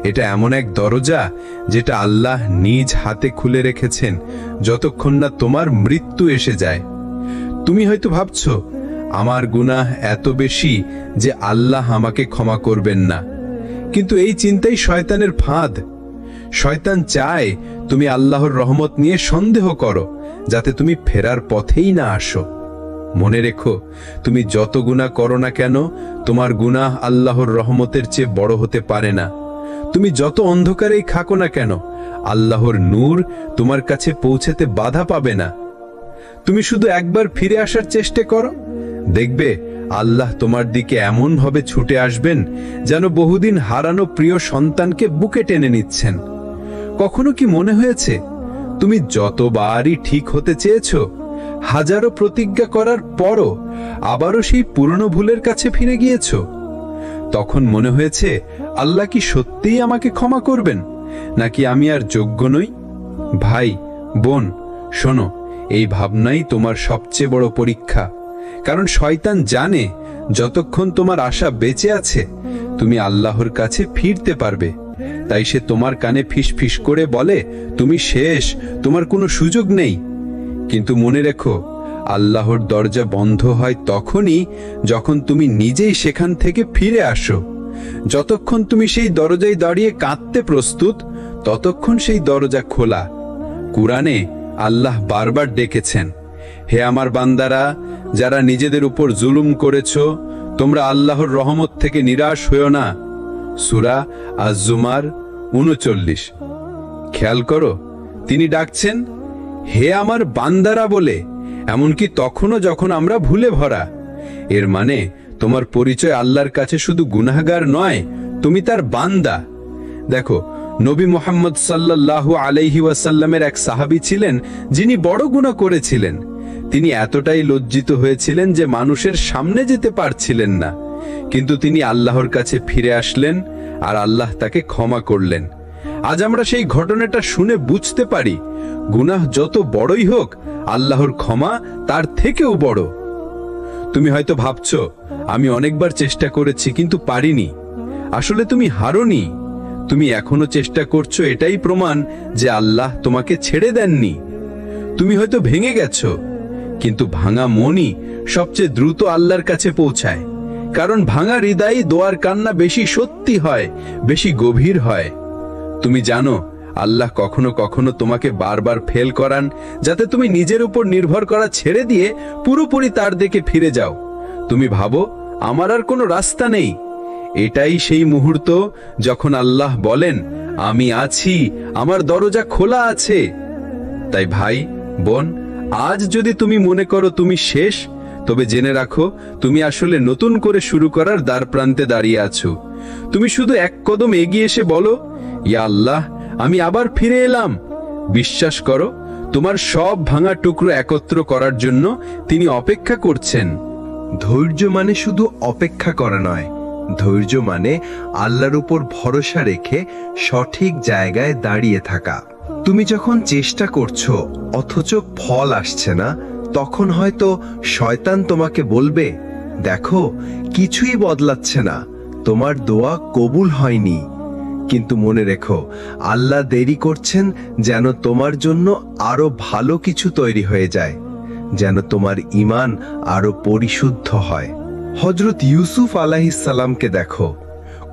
এটা এমন এক দরজা যেটা আল্লাহ নিজ হাতে খুলে রেখেছেন যতক্ষণ না তোমার মৃত্যু এসে যায়। তুমি হয়তো ভাবছো, আমার গুনাহ এত বেশি যে আল্লাহ আমাকে ক্ষমা করবেন না। কিন্তু এই চিন্তাই শয়তানের ফাঁদ। শয়তান চায় তুমি আল্লাহর রহমত নিয়ে সন্দেহ করো, যাতে তুমি ফেরার পথেই না আসো। মনে রেখো, তুমি যত গুনাহ করো না কেন, তোমার গুনাহ আল্লাহর রহমতের চেয়ে বড় হতে পারে না। তুমি যত অন্ধকারেই থাকো না কেন, আল্লাহর নূর তোমার কাছে পৌঁছাতে বাধা পাবে না। তুমি শুধু একবার ফিরে আসার চেষ্টা করো, দেখবে আল্লাহ তোমার দিকে এমন ভাবে ছুটে আসবেন যেন বহুদিন হারানো প্রিয় সন্তানকে বুকে টেনে নিচ্ছেন। কখনো কি মনে হয়েছে তুমি যতবারই ঠিক হতে চেয়েছো, হাজারো প্রতিজ্ঞা করার পরও আবারও সেই পুরনো ভুলের কাছে ফিরে গিয়েছো? তখন মনে হয়েছে, আল্লাহ কি সত্যিই আমাকে ক্ষমা করবেন, নাকি আমি আর যোগ্য নই? ভাই, বোন, শোনো, এই ভাবনাই তোমার সবচেয়ে বড় পরীক্ষা। কারণ শয়তান জানে যতক্ষণ তোমার আশা বেঁচে আছে, তুমি আল্লাহর কাছে ফিরতে পারবে। তাই সে তোমার কানে ফিসফিস করে বলে, তুমি শেষ, তোমার কোনো সুযোগ নেই। কিন্তু মনে রেখো, আল্লাহর দরজা বন্ধ হয় তখনই যখন তুমি নিজেই সেখান থেকে ফিরে আসো। যতক্ষণ তুমি সেই দরজায় দাঁড়িয়ে কাঁদতে প্রস্তুত, ততক্ষণ সেই দরজা খোলা। কুরআনে আল্লাহ বারবার ডেকেছেন, হে আমার বান্দারা, যারা নিজেদের উপর জুলুম করেছো, তোমরা আল্লাহর রহমত থেকে নিরাশ হইও না। সূরা আজ-জুমার 39। খেয়াল করো, তিনি ডাকছেন, হে আমার বান্দারা বলে, এমনকি তখনও যখন আমরা ভুলে ভরা। এর মানে তোমার পরিচয় আল্লাহর কাছে শুধু গুনাহগার নয়, তুমি তার বান্দা। দেখো, নবী মুহাম্মদ সাল্লাল্লাহু আলাইহি ওয়াসাল্লামের এক সাহাবী ছিলেন যিনি বড় গুনাহ করেছিলেন। তিনি এতটাই লজ্জিত হয়েছিলেন যে মানুষের সামনে যেতে পারছিলেন না, কিন্তু তিনি আল্লাহর কাছে ফিরে আসলেন আর আল্লাহ তাকে ক্ষমা করলেন। আজ আমরা সেই ঘটনাটা শুনে বুঝতে পারি, গুনাহ যত বড়ই হোক, আল্লাহর ক্ষমা তার থেকেও বড়। তুমি হয়তো ভাবছো, আমি অনেকবার চেষ্টা করেছি কিন্তু পারিনি। আসলে তুমি হারোনি, তুমি এখনো চেষ্টা করছো, এটাই প্রমাণ যে আল্লাহ তোমাকে ছেড়ে দেননি। তুমি হয়তো ভেঙে গেছো, কিন্তু ভাঙা মনই সবচেয়ে দ্রুত আল্লাহর কাছে পৌঁছায়। কারণ ভাঙা হৃদয়ে দোয়ার কান্না বেশি সত্যি হয়, বেশি গভীর হয়। তুমি জানো, আল্লাহ কখনো কখনো তোমাকে বারবার ফেল করান, যাতে তুমি নিজের উপর নির্ভর করা ছেড়ে দিয়ে পুরোপুরি তার দিকে ফিরে যাও। তুমি ভাবো, আমার আর কোনো রাস্তা নেই। এটাই সেই মুহূর্ত যখন আল্লাহ বলেন, আমি আছি, আমার দরজা খোলা আছে। তাই ভাই, বোন, আজ যদি তুমি মনে করো তুমি শেষ, তবে জেনে রাখো, তুমি আসলে নতুন করে শুরু করার দ্বার প্রান্তে দাঁড়িয়ে আছো। তুমি শুধু এক কদম এগিয়ে এসে বলো, ইয়া আল্লাহ, আমি আবার ফিরে এলাম। বিশ্বাস করো, তোমার সব ভাঙা টুকরো একত্র করার জন্য তিনি অপেক্ষা করছেন। ধৈর্য মানে শুধু অপেক্ষা করা নয়, ধৈর্য মানে আল্লাহর উপর ভরসা রেখে সঠিক জায়গায় দাঁড়িয়ে থাকা। তুমি যখন চেষ্টা করছো অথচ ফল আসছে না, তখন হয়তো শয়তান তোমাকে বলবে, দেখো, কিছুই বদলাচ্ছে না, তোমার দোয়া কবুল হয়নি। কিন্তু মনে রেখো, আল্লাহ দেরি করছেন যেন তোমার জন্য আরো ভালো কিছু তৈরি হয়ে যায়, যেন তোমার ঈমান আরো পরিশুদ্ধ হয়। হযরত ইউসুফ আলাইহিস সালামকে দেখো,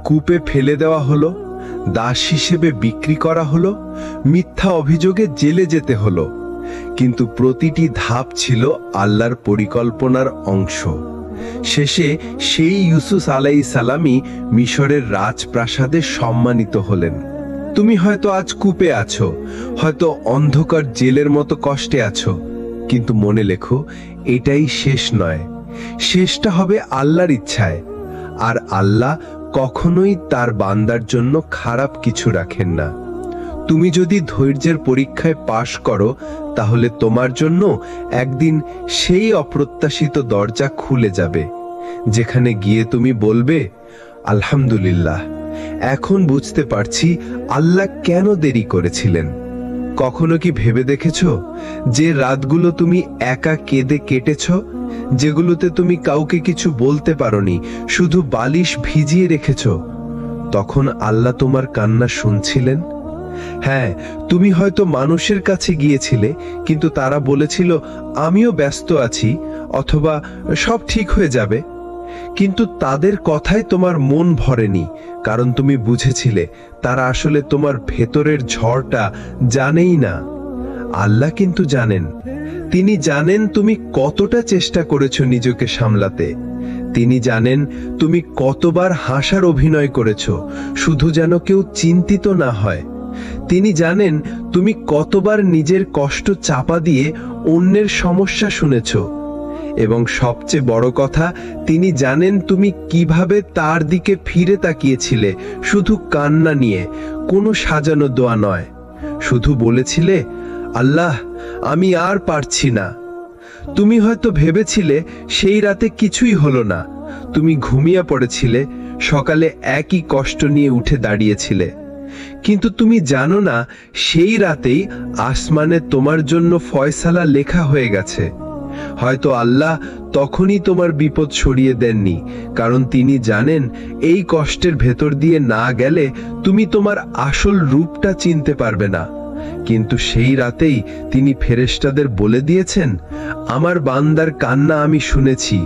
কূপে ফেলে দেওয়া হলো, দাস হিসেবে বিক্রি করা হলো, মিথ্যা অভিযোগে জেলে যেতে হলো, কিন্তু প্রতিটি ধাপ ছিল আল্লাহর পরিকল্পনার অংশ। শেষে সেই ইউসুফ আলাইহিস সালামই মিশরের রাজপ্রাসাদে সম্মানিত হলেন। তুমি হয়তো আজ কূপে আছো, হয়তো অন্ধকার জেলের মতো কষ্টে আছো, কিন্তু মনে লেখো, এটাই শেষ নয়, শেষটা হবে আল্লাহর ইচ্ছায়। আর আল্লাহ কখনোই তার বান্দার জন্য খারাপ কিছু রাখেন না। তুমি যদি ধৈর্যের পরীক্ষায় পাশ করো, তাহলে তোমার জন্য একদিন সেই অপ্রত্যাশিত দরজা খুলে যাবে, যেখানে গিয়ে তুমি বলবে, আলহামদুলিল্লাহ, এখন বুঝতে পারছি আল্লাহ কেন দেরি করেছিলেন। কখনো কি ভেবে দেখেছো, যে রাতগুলো তুমি একা কেঁদে কেটেছ, যেগুলোতে তুমি কাউকে কিছু বলতে পারোনি, শুধু বালিশ ভিজিয়ে রেখেছ, তখন আল্লাহ তোমার কান্না শুনছিলেন? হ্যাঁ, তুমি হয়তো মানুষের কাছে গিয়েছিলে, কিন্তু তারা বলেছিল, আমিও ব্যস্ত আছি, অথবা সব ঠিক হয়ে যাবে। কিন্তু তাদের কথায় তোমার মন ভরেনি, কারণ তুমি বুঝেছিলে তারা আসলে তোমার ভেতরের ঝড়টা জানেই না। আল্লাহ কিন্তু জানেন। তিনি জানেন তুমি কতটা চেষ্টা করেছো নিজেকে সামলাতে। তিনি জানেন তুমি কতবার হাসার অভিনয় করেছো, শুধু যেন কেউ চিন্তিত না হয়। তিনি জানেন তুমি কতবার নিজের কষ্ট চাপা দিয়ে অন্যের সমস্যা শুনেছো। এবং সবচেয়ে বড় কথা, তিনি জানেন তুমি কিভাবে তার দিকে ফিরে তাকিয়েছিলে, শুধু কান্না নিয়ে, কোনো সাজানো দোয়া নয়। শুধু বলেছিলে, আল্লাহ, আমি আর পারছি না। তুমি হয়তো ভেবেছিলে সেই রাতে কিছুই হলো না, তুমি ঘুমিয়ে পড়েছিলে, সকালে একই কষ্ট নিয়ে উঠে দাঁড়িয়েছিলে। কিন্তু তুমি জানো না, সেই রাতেই আসমানে তোমার জন্য ফয়সালা লেখা হয়ে গেছে। হয়তো আল্লাহ তখনই তোমার বিপদ সরিয়ে দেননি, কারণ তিনি জানেন এই কষ্টের ভেতর দিয়ে না গেলে তুমি তোমার আসল রূপটা চিনতে পারবে না। কিন্তু সেই রাতেই তিনি ফেরেশতাদের বলে দিয়েছেন, আমার বান্দার কান্না আমি শুনেছি,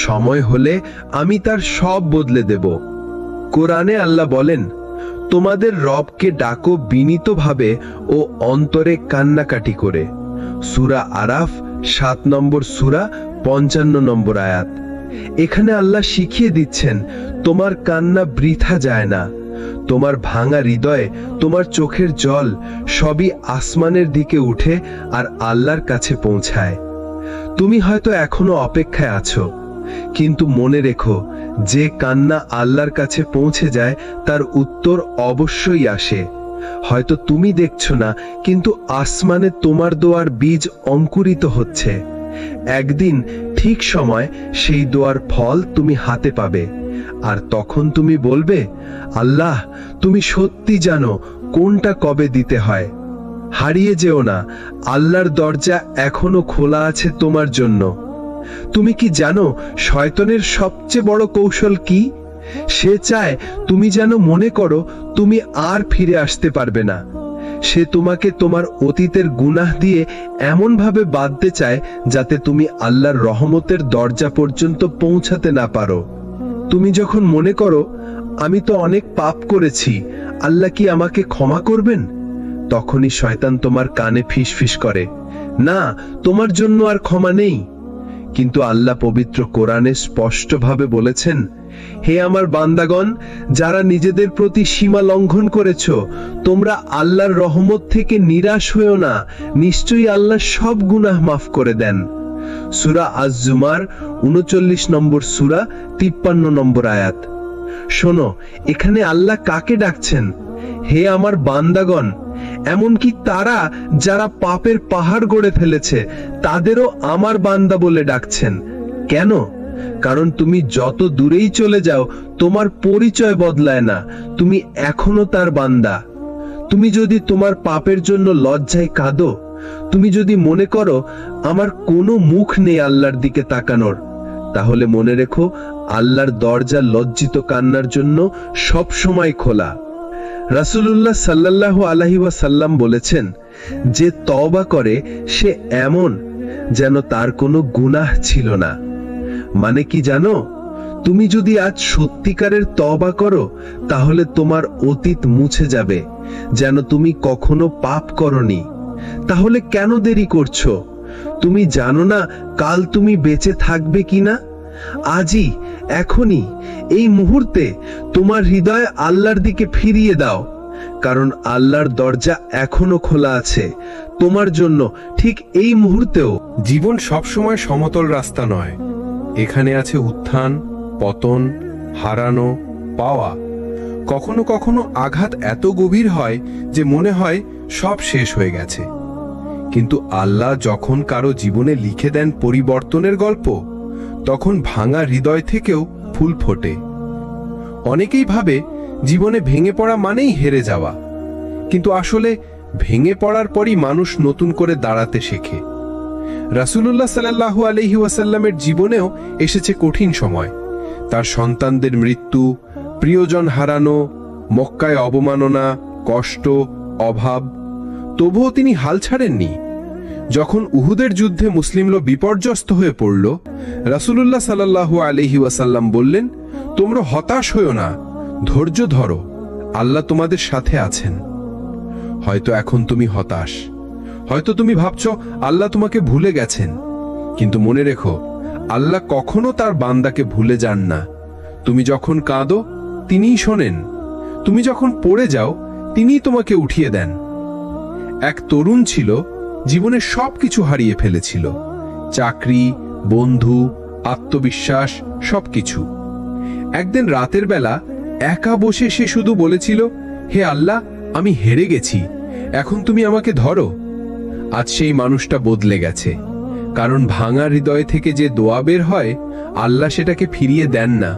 সময় হলে আমি তার সব বদলে দেব। কোরআনে আল্লাহ বলেন, তোমাদের রবকে ডাকো বিনীতভাবে ও অন্তরে কান্নাকাটি করে। সূরা আরাফ 7 নম্বর সূরা 55 নম্বর আয়াত। এখানে আল্লাহ শিখিয়ে দিচ্ছেন, তোমার কান্না বৃথা যায় না। তোমার ভাঙা হৃদয়ে তোমার চোখের জল সবই আসমানের দিকে উঠে আর আল্লাহর কাছে পৌঁছায়। তুমি হয়তো এখনো অপেক্ষায় আছো, কিন্তু মনে রেখো, যে কান্না আল্লাহর কাছে পৌঁছে যায় তার উত্তর অবশ্যই আসে। হয়তো তুমি দেখছো না, কিন্তু আসমানে তোমার দোয়ার বীজ অঙ্কুরিত হচ্ছে। একদিন ঠিক সময় সেই দোয়ার ফল তুমি হাতে পাবে, আর তখন তুমি বলবে, আল্লাহ, তুমি সত্যি জানো কোনটা কবে দিতে হয়। হারিয়ে যেও না, আল্লাহর দরজা এখনো খোলা আছে তোমার জন্য। তুমি কি জানো শয়তানের সবচেয়ে বড় কৌশল কি? সে চায় তুমি যেন মনে করো তুমি আর ফিরে আসতে পারবে না। সে তোমাকে তোমার অতীতের গুনাহ দিয়ে এমন ভাবে বাঁধতে চায় যাতে তুমি আল্লাহর রহমতের দরজা পর্যন্ত পৌঁছাতে না পারো। তুমি যখন মনে করো আমি তো অনেক পাপ করেছি, আল্লাহ কি আমাকে ক্ষমা করবেন, তখনই শয়তান তোমার কানে ফিসফিস করে, না, তোমার জন্য আর ক্ষমা নেই। কিন্তু আল্লাহ পবিত্র কোরআনে স্পষ্টভাবে বলেছেন, হে আমার বান্দাগণ, যারা নিজেদের প্রতি সীমা লঙ্ঘন করেছ, তোমরা আল্লাহর রহমত থেকে নিরাশ হয়েও না, নিশ্চয়ই আল্লাহ সব গুনাহ মাফ করে দেন। সূরা আজ-জুমার 39 নম্বর সূরা 53 নম্বর আয়াত। শোনো, এখানে আল্লাহ কাকে ডাকছেন? হে আমার বান্দাগণ, এমনকি তারা যারা পাপের পাহাড় গড়ে ফেলেছে তাদেরও আমার বান্দা বলে ডাকছেন। কেন? কারণ তুমি যত দূরেই চলে যাও তোমার পরিচয় বদলায় না, তুমি এখনো তার বান্দা। তুমি যদি তোমার পাপের জন্য লজ্জায় কাঁদো, তুমি যদি মনে করো আমার কোনো মুখ নেই আল্লাহর দিকে তাকানোর, তাহলে মনে রেখো আল্লাহর দরজা লজ্জিত কান্নার জন্য সব সময় খোলা। রাসূলুল্লাহ সাল্লাল্লাহু আলাইহি ওয়াসাল্লাম বলেছেন, যে তওবা করে সে এমন যেন তার কোনো গুনাহ ছিল না। মানে কি জানো? তুমি যদি আজ সত্যিকারের তওবা করো তাহলে তোমার অতীত মুছে যাবে, যেন তুমি কখনো পাপ করনি। তাহলে কেন দেরি করছো? তুমি জানো না কাল তুমি বেঁচে থাকবে কিনা? আজই, এখনই, এই মুহূর্তে তোমার হৃদয় আল্লাহর দিকে ফিরিয়ে দাও, কারণ আল্লাহর দরজা এখনো খোলা আছে তোমার জন্য, ঠিক এই মুহূর্তেও। জীবন সবসময় সমতল রাস্তা নয়, এখানে আছে উত্থান, পতন, হারানো, পাওয়া। কখনো কখনো আঘাত এত গভীর হয় যে মনে হয় সব শেষ হয়ে গেছে, কিন্তু আল্লাহ যখন কারো জীবনে লিখে দেন পরিবর্তনের গল্প, তখন ভাঙা হৃদয় থেকেও ফুল ফোটে। অনেকেই ভাবে জীবনে ভেঙে পড়া মানেই হেরে যাওয়া, কিন্তু আসলে ভেঙে পড়ার পরই মানুষ নতুন করে দাঁড়াতে শেখে। রাসূলুল্লাহ সাল্লাল্লাহু আলাইহি ওয়াসাল্লামের জীবনেও এসেছে কঠিন সময়। তার সন্তানদের মৃত্যু, প্রিয়জন হারানো, মক্কায় অবমাননা, কষ্ট, অভাব, তবুও তিনি হাল ছাড়েননি। যখন উহুদের যুদ্ধে মুসলিমরা বিপর্যস্ত হয়ে পড়ল, রাসূলুল্লাহ সাল্লাল্লাহু আলাইহি ওয়াসাল্লাম বললেন, তোমরা হতাশ হয়ো না, ধৈর্য ধরো, আল্লাহ তোমাদের সাথে আছেন। হয়তো এখন তুমি হতাশ, হয়তো তুমি ভাবছো আল্লাহ তোমাকে ভুলে গেছেন, কিন্তু মনে রেখো আল্লাহ কখনো তার বান্দাকে ভুলে যান না। তুমি যখন কাঁদো তিনিই শোনেন, তুমি যখন পড়ে যাও তিনিই তোমাকে উঠিয়ে দেন। এক তরুণ ছিল, জীবনে সবকিছু হারিয়ে ফেলেছিল, চাকরি, বন্ধু, আত্মবিশ্বাস, সবকিছু। একদিন রাতের বেলা একা বসে সে শুধু বলেছিল, হে আল্লাহ, আমি হেরে গেছি, এখন তুমি আমাকে ধরো। আজ সেই মানুষটা বদলে গেছে, কারণ ভাঙা হৃদয় থেকে যে দোয়া বের হয় আল্লাহ সেটাকে ফিরিয়ে দেন না।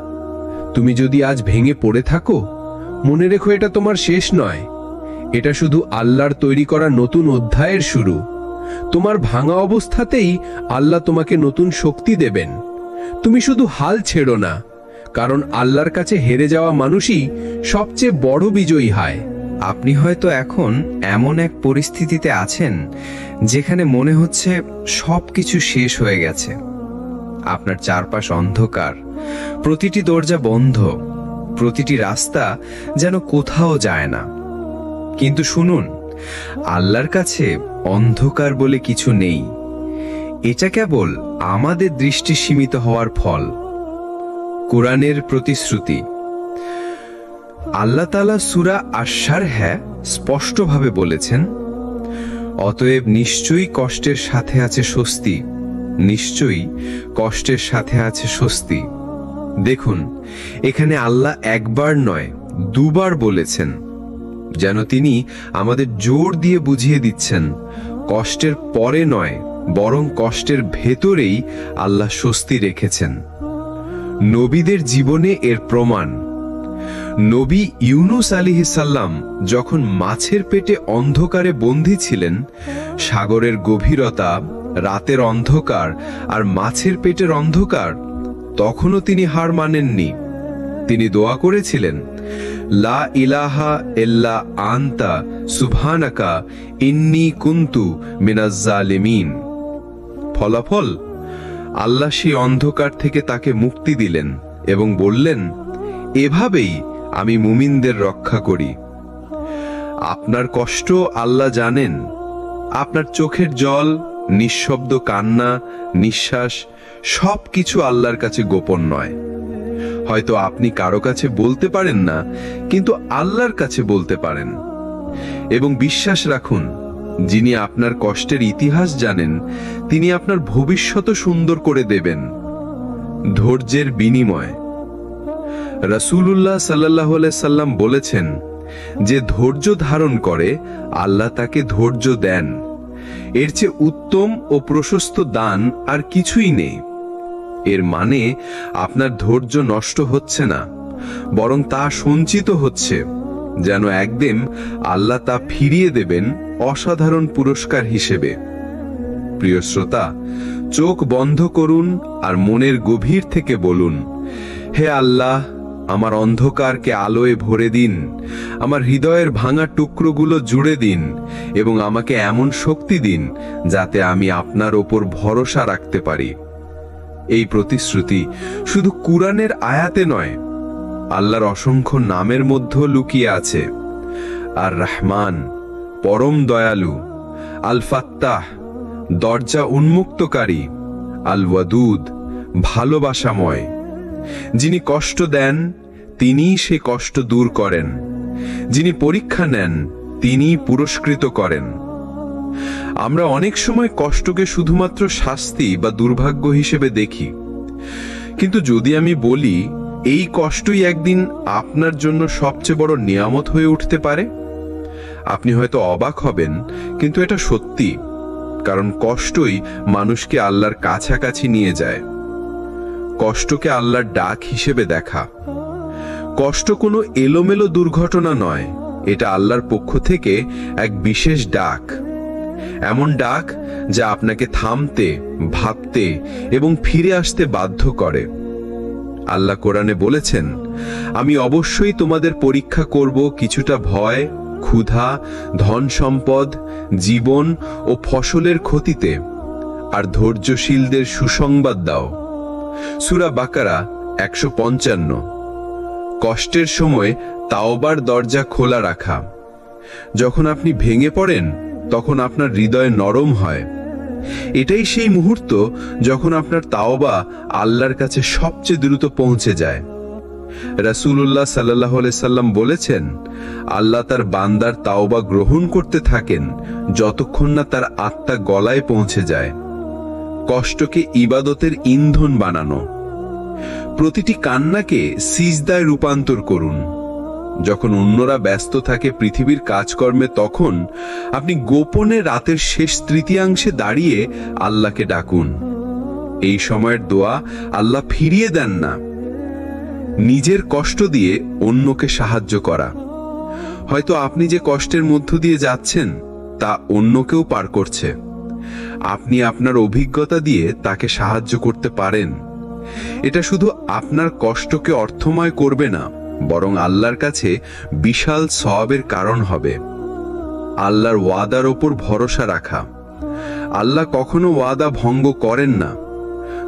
তুমি যদি আজ ভেঙে পড়ে থাকো, মনে রেখো এটা তোমার শেষ নয়, এটা শুধু আল্লাহর তৈরি করা নতুন অধ্যায়ের শুরু। তোমার ভাঙা অবস্থাতেই আল্লাহ তোমাকে নতুন শক্তি দেবেন। তুমি শুধু হাল ছেড়ো না, কারণ আল্লাহর কাছে হেরে যাওয়া মানুষই সবচেয়ে বড় বিজয়ী হয়। আপনি হয়তো এখন এমন এক পরিস্থিতিতে আছেন যেখানে মনে হচ্ছে সবকিছু শেষ হয়ে গেছে। আপনার চারপাশ অন্ধকার, প্রতিটি দরজা বন্ধ, প্রতিটি রাস্তা যেন কোথাও যায় না। কিন্তু শুনুন, আল্লাহর কাছে অন্ধকার বলে কিছু নেই। এটা কেবল আমাদের দৃষ্টি সীমিত হওয়ার ফল। কোরআনের প্রতিশ্রুতি, আল্লাহ তাআলা সূরা আশ-শারহ স্পষ্টভাবে বলেছেন, অতএব নিশ্চয়ই কষ্টের সাথে আছে স্বস্তি, নিশ্চয়ই কষ্টের সাথে আছে স্বস্তি। দেখুন, এখানে আল্লাহ একবার নয় দুবার বলেছেন, যেন তিনি আমাদের জোর দিয়ে বুঝিয়ে দিচ্ছেন কষ্টের পরে নয় বরং কষ্টের ভেতরেই আল্লাহ স্বস্তি রেখেছেন। নবীদের জীবনে এর প্রমাণ। নবী ইউনুস আলাইহিস সালাম যখন মাছের পেটে অন্ধকারে বন্দী ছিলেন, সাগরের গভীরতা, রাতের অন্ধকার আর মাছের পেটের অন্ধকার, তখনও তিনি হার মানেননি। তিনি দোয়া করেছিলেন, লা ইলাহা ইল্লা আনতা সুবহানাকা ইন্নী কুনতু মিনাজ জালিমিন। ফলাফল, আল্লাহ সেই অন্ধকার থেকে তাকে মুক্তি দিলেন এবং বললেন, এভাবেই আমি মুমিনদের রক্ষা করি। আপনার কষ্ট আল্লাহ জানেন। আপনার চোখের জল, নিঃশব্দ কান্না, নিঃশ্বাস সবকিছু আল্লাহর কাছে গোপন নয়। হয়তো আপনি কারো কাছে বলতে পারেন না, কিন্তু আল্লাহর কাছে বলতে পারেন। এবং বিশ্বাস রাখুন, যিনি আপনার কষ্টের ইতিহাস জানেন, তিনি আপনার ভবিষ্যৎ সুন্দর করে দেবেন। ধৈর্যের বিনিময়। রাসূলুল্লাহ সাল্লাল্লাহু আলাইহি সাল্লাম বলেছেন, যে ধৈর্য ধারণ করে আল্লাহ তাকে ধৈর্য দেন। এর চেয়ে উত্তম ও প্রশস্ত দান আর কিছুই নেই। এর মানে আপনার ধৈর্য নষ্ট হচ্ছে না, বরং তা সঞ্চিত হচ্ছে, যেন একদিন আল্লাহ তা ফিরিয়ে দেবেন অসাধারণ পুরস্কার হিসেবে। প্রিয় শ্রোতা, চোখ বন্ধ করুন আর মনের গভীর থেকে বলুন, হে আল্লাহ, আমার অন্ধকারকে আলোয় ভরে দিন, আমার হৃদয়ের ভাঙা টুকরোগুলো জুড়ে দিন এবং আমাকে এমন শক্তি দিন যাতে আমি আপনার ওপর ভরসা রাখতে পারি। এই প্রতিশ্রুতি শুধু কুরআনের আয়াতে নয়, আল্লাহর অসংখ্য নামের মধ্যে লুকিয়ে আছে। আর রহমান, পরম দয়ালু; আল ফাত্তাহ, দরজা উন্মুক্তকারী; আল ওয়াদুদ, ভালোবাসাময়। যিনি কষ্ট দেন, তিনিই সে কষ্ট দূর করেন। যিনি পরীক্ষা নেন, তিনিই পুরস্কৃত করেন। আমরা অনেক সময় কষ্টকে শুধুমাত্র শাস্তি বা দুর্ভাগ্য হিসেবে দেখি, কিন্তু যদি আমি বলি এই কষ্টই একদিন আপনার জন্য সবচেয়ে বড় নিয়ামত হয়ে উঠতে পারে, আপনি হয়তো অবাক হবেন, কিন্তু এটা সত্যি। কারণ কষ্টই মানুষকে আল্লাহর কাছাকাছি নিয়ে যায়। কষ্টকে আল্লাহর ডাক হিসেবে দেখা। কষ্ট কোনো এলোমেলো দুর্ঘটনা নয়, এটা আল্লাহর পক্ষ থেকে এক বিশেষ ডাক। এমন ডাক যা আপনাকে থামতে, ভাবতে এবং ফিরে আসতে বাধ্য করে। আল্লাহ কোরআনে বলেছেন, আমি অবশ্যই তোমাদের পরীক্ষা করব কিছুটা ভয়, ক্ষুধা, ধন সম্পদ, জীবন ও ফসলের ক্ষতিতে, আর ধৈর্যশীলদের সুসংবাদ দাও। সূরা বাকারা 155। কষ্টের সময় তাওবার দরজা খোলা রাখা। যখন আপনি ভেঙে পড়েন, তখন আপনার হৃদয় নরম হয়। এটাই সেই মুহূর্ত যখন আপনার তাওবা আল্লাহর কাছে সবচেয়ে দ্রুত পৌঁছে যায়। রাসূলুল্লাহ সাল্লাল্লাহু আলাইহি সাল্লাম বলেছেন, আল্লাহ তার বান্দার তাওবা গ্রহণ করতে থাকেন যতক্ষণ না তার আত্মা গলায় পৌঁছে যায়। কষ্টকে ইবাদতের ইন্ধন বানানো। প্রতিটি কান্নাকে সিজদায় রূপান্তর করুন। যখন অন্যরা ব্যস্ত থাকে পৃথিবীর কাজকর্মে, তখন আপনি গোপনে রাতের শেষ তৃতীয়াংশে দাঁড়িয়ে আল্লাহকে ডাকুন। এই সময়ের দোয়া আল্লাহ ফিরিয়ে দেন না। নিজের কষ্ট দিয়ে অন্যকে সাহায্য করা। হয়তো আপনি যে কষ্টের মধ্য দিয়ে যাচ্ছেন তা অন্য কেউ পার করছে। আপনি আপনার অভিজ্ঞতা দিয়ে তাকে সাহায্য করতে পারেন। এটা শুধু আপনার কষ্টকে অর্থময় করবে না, বরং আল্লাহর কাছে বিশাল সওয়াবের কারণ হবে। আল্লাহর ওয়াদার ওপর ভরসা রাখা। আল্লাহ কখনো ওয়াদা ভঙ্গ করেন না।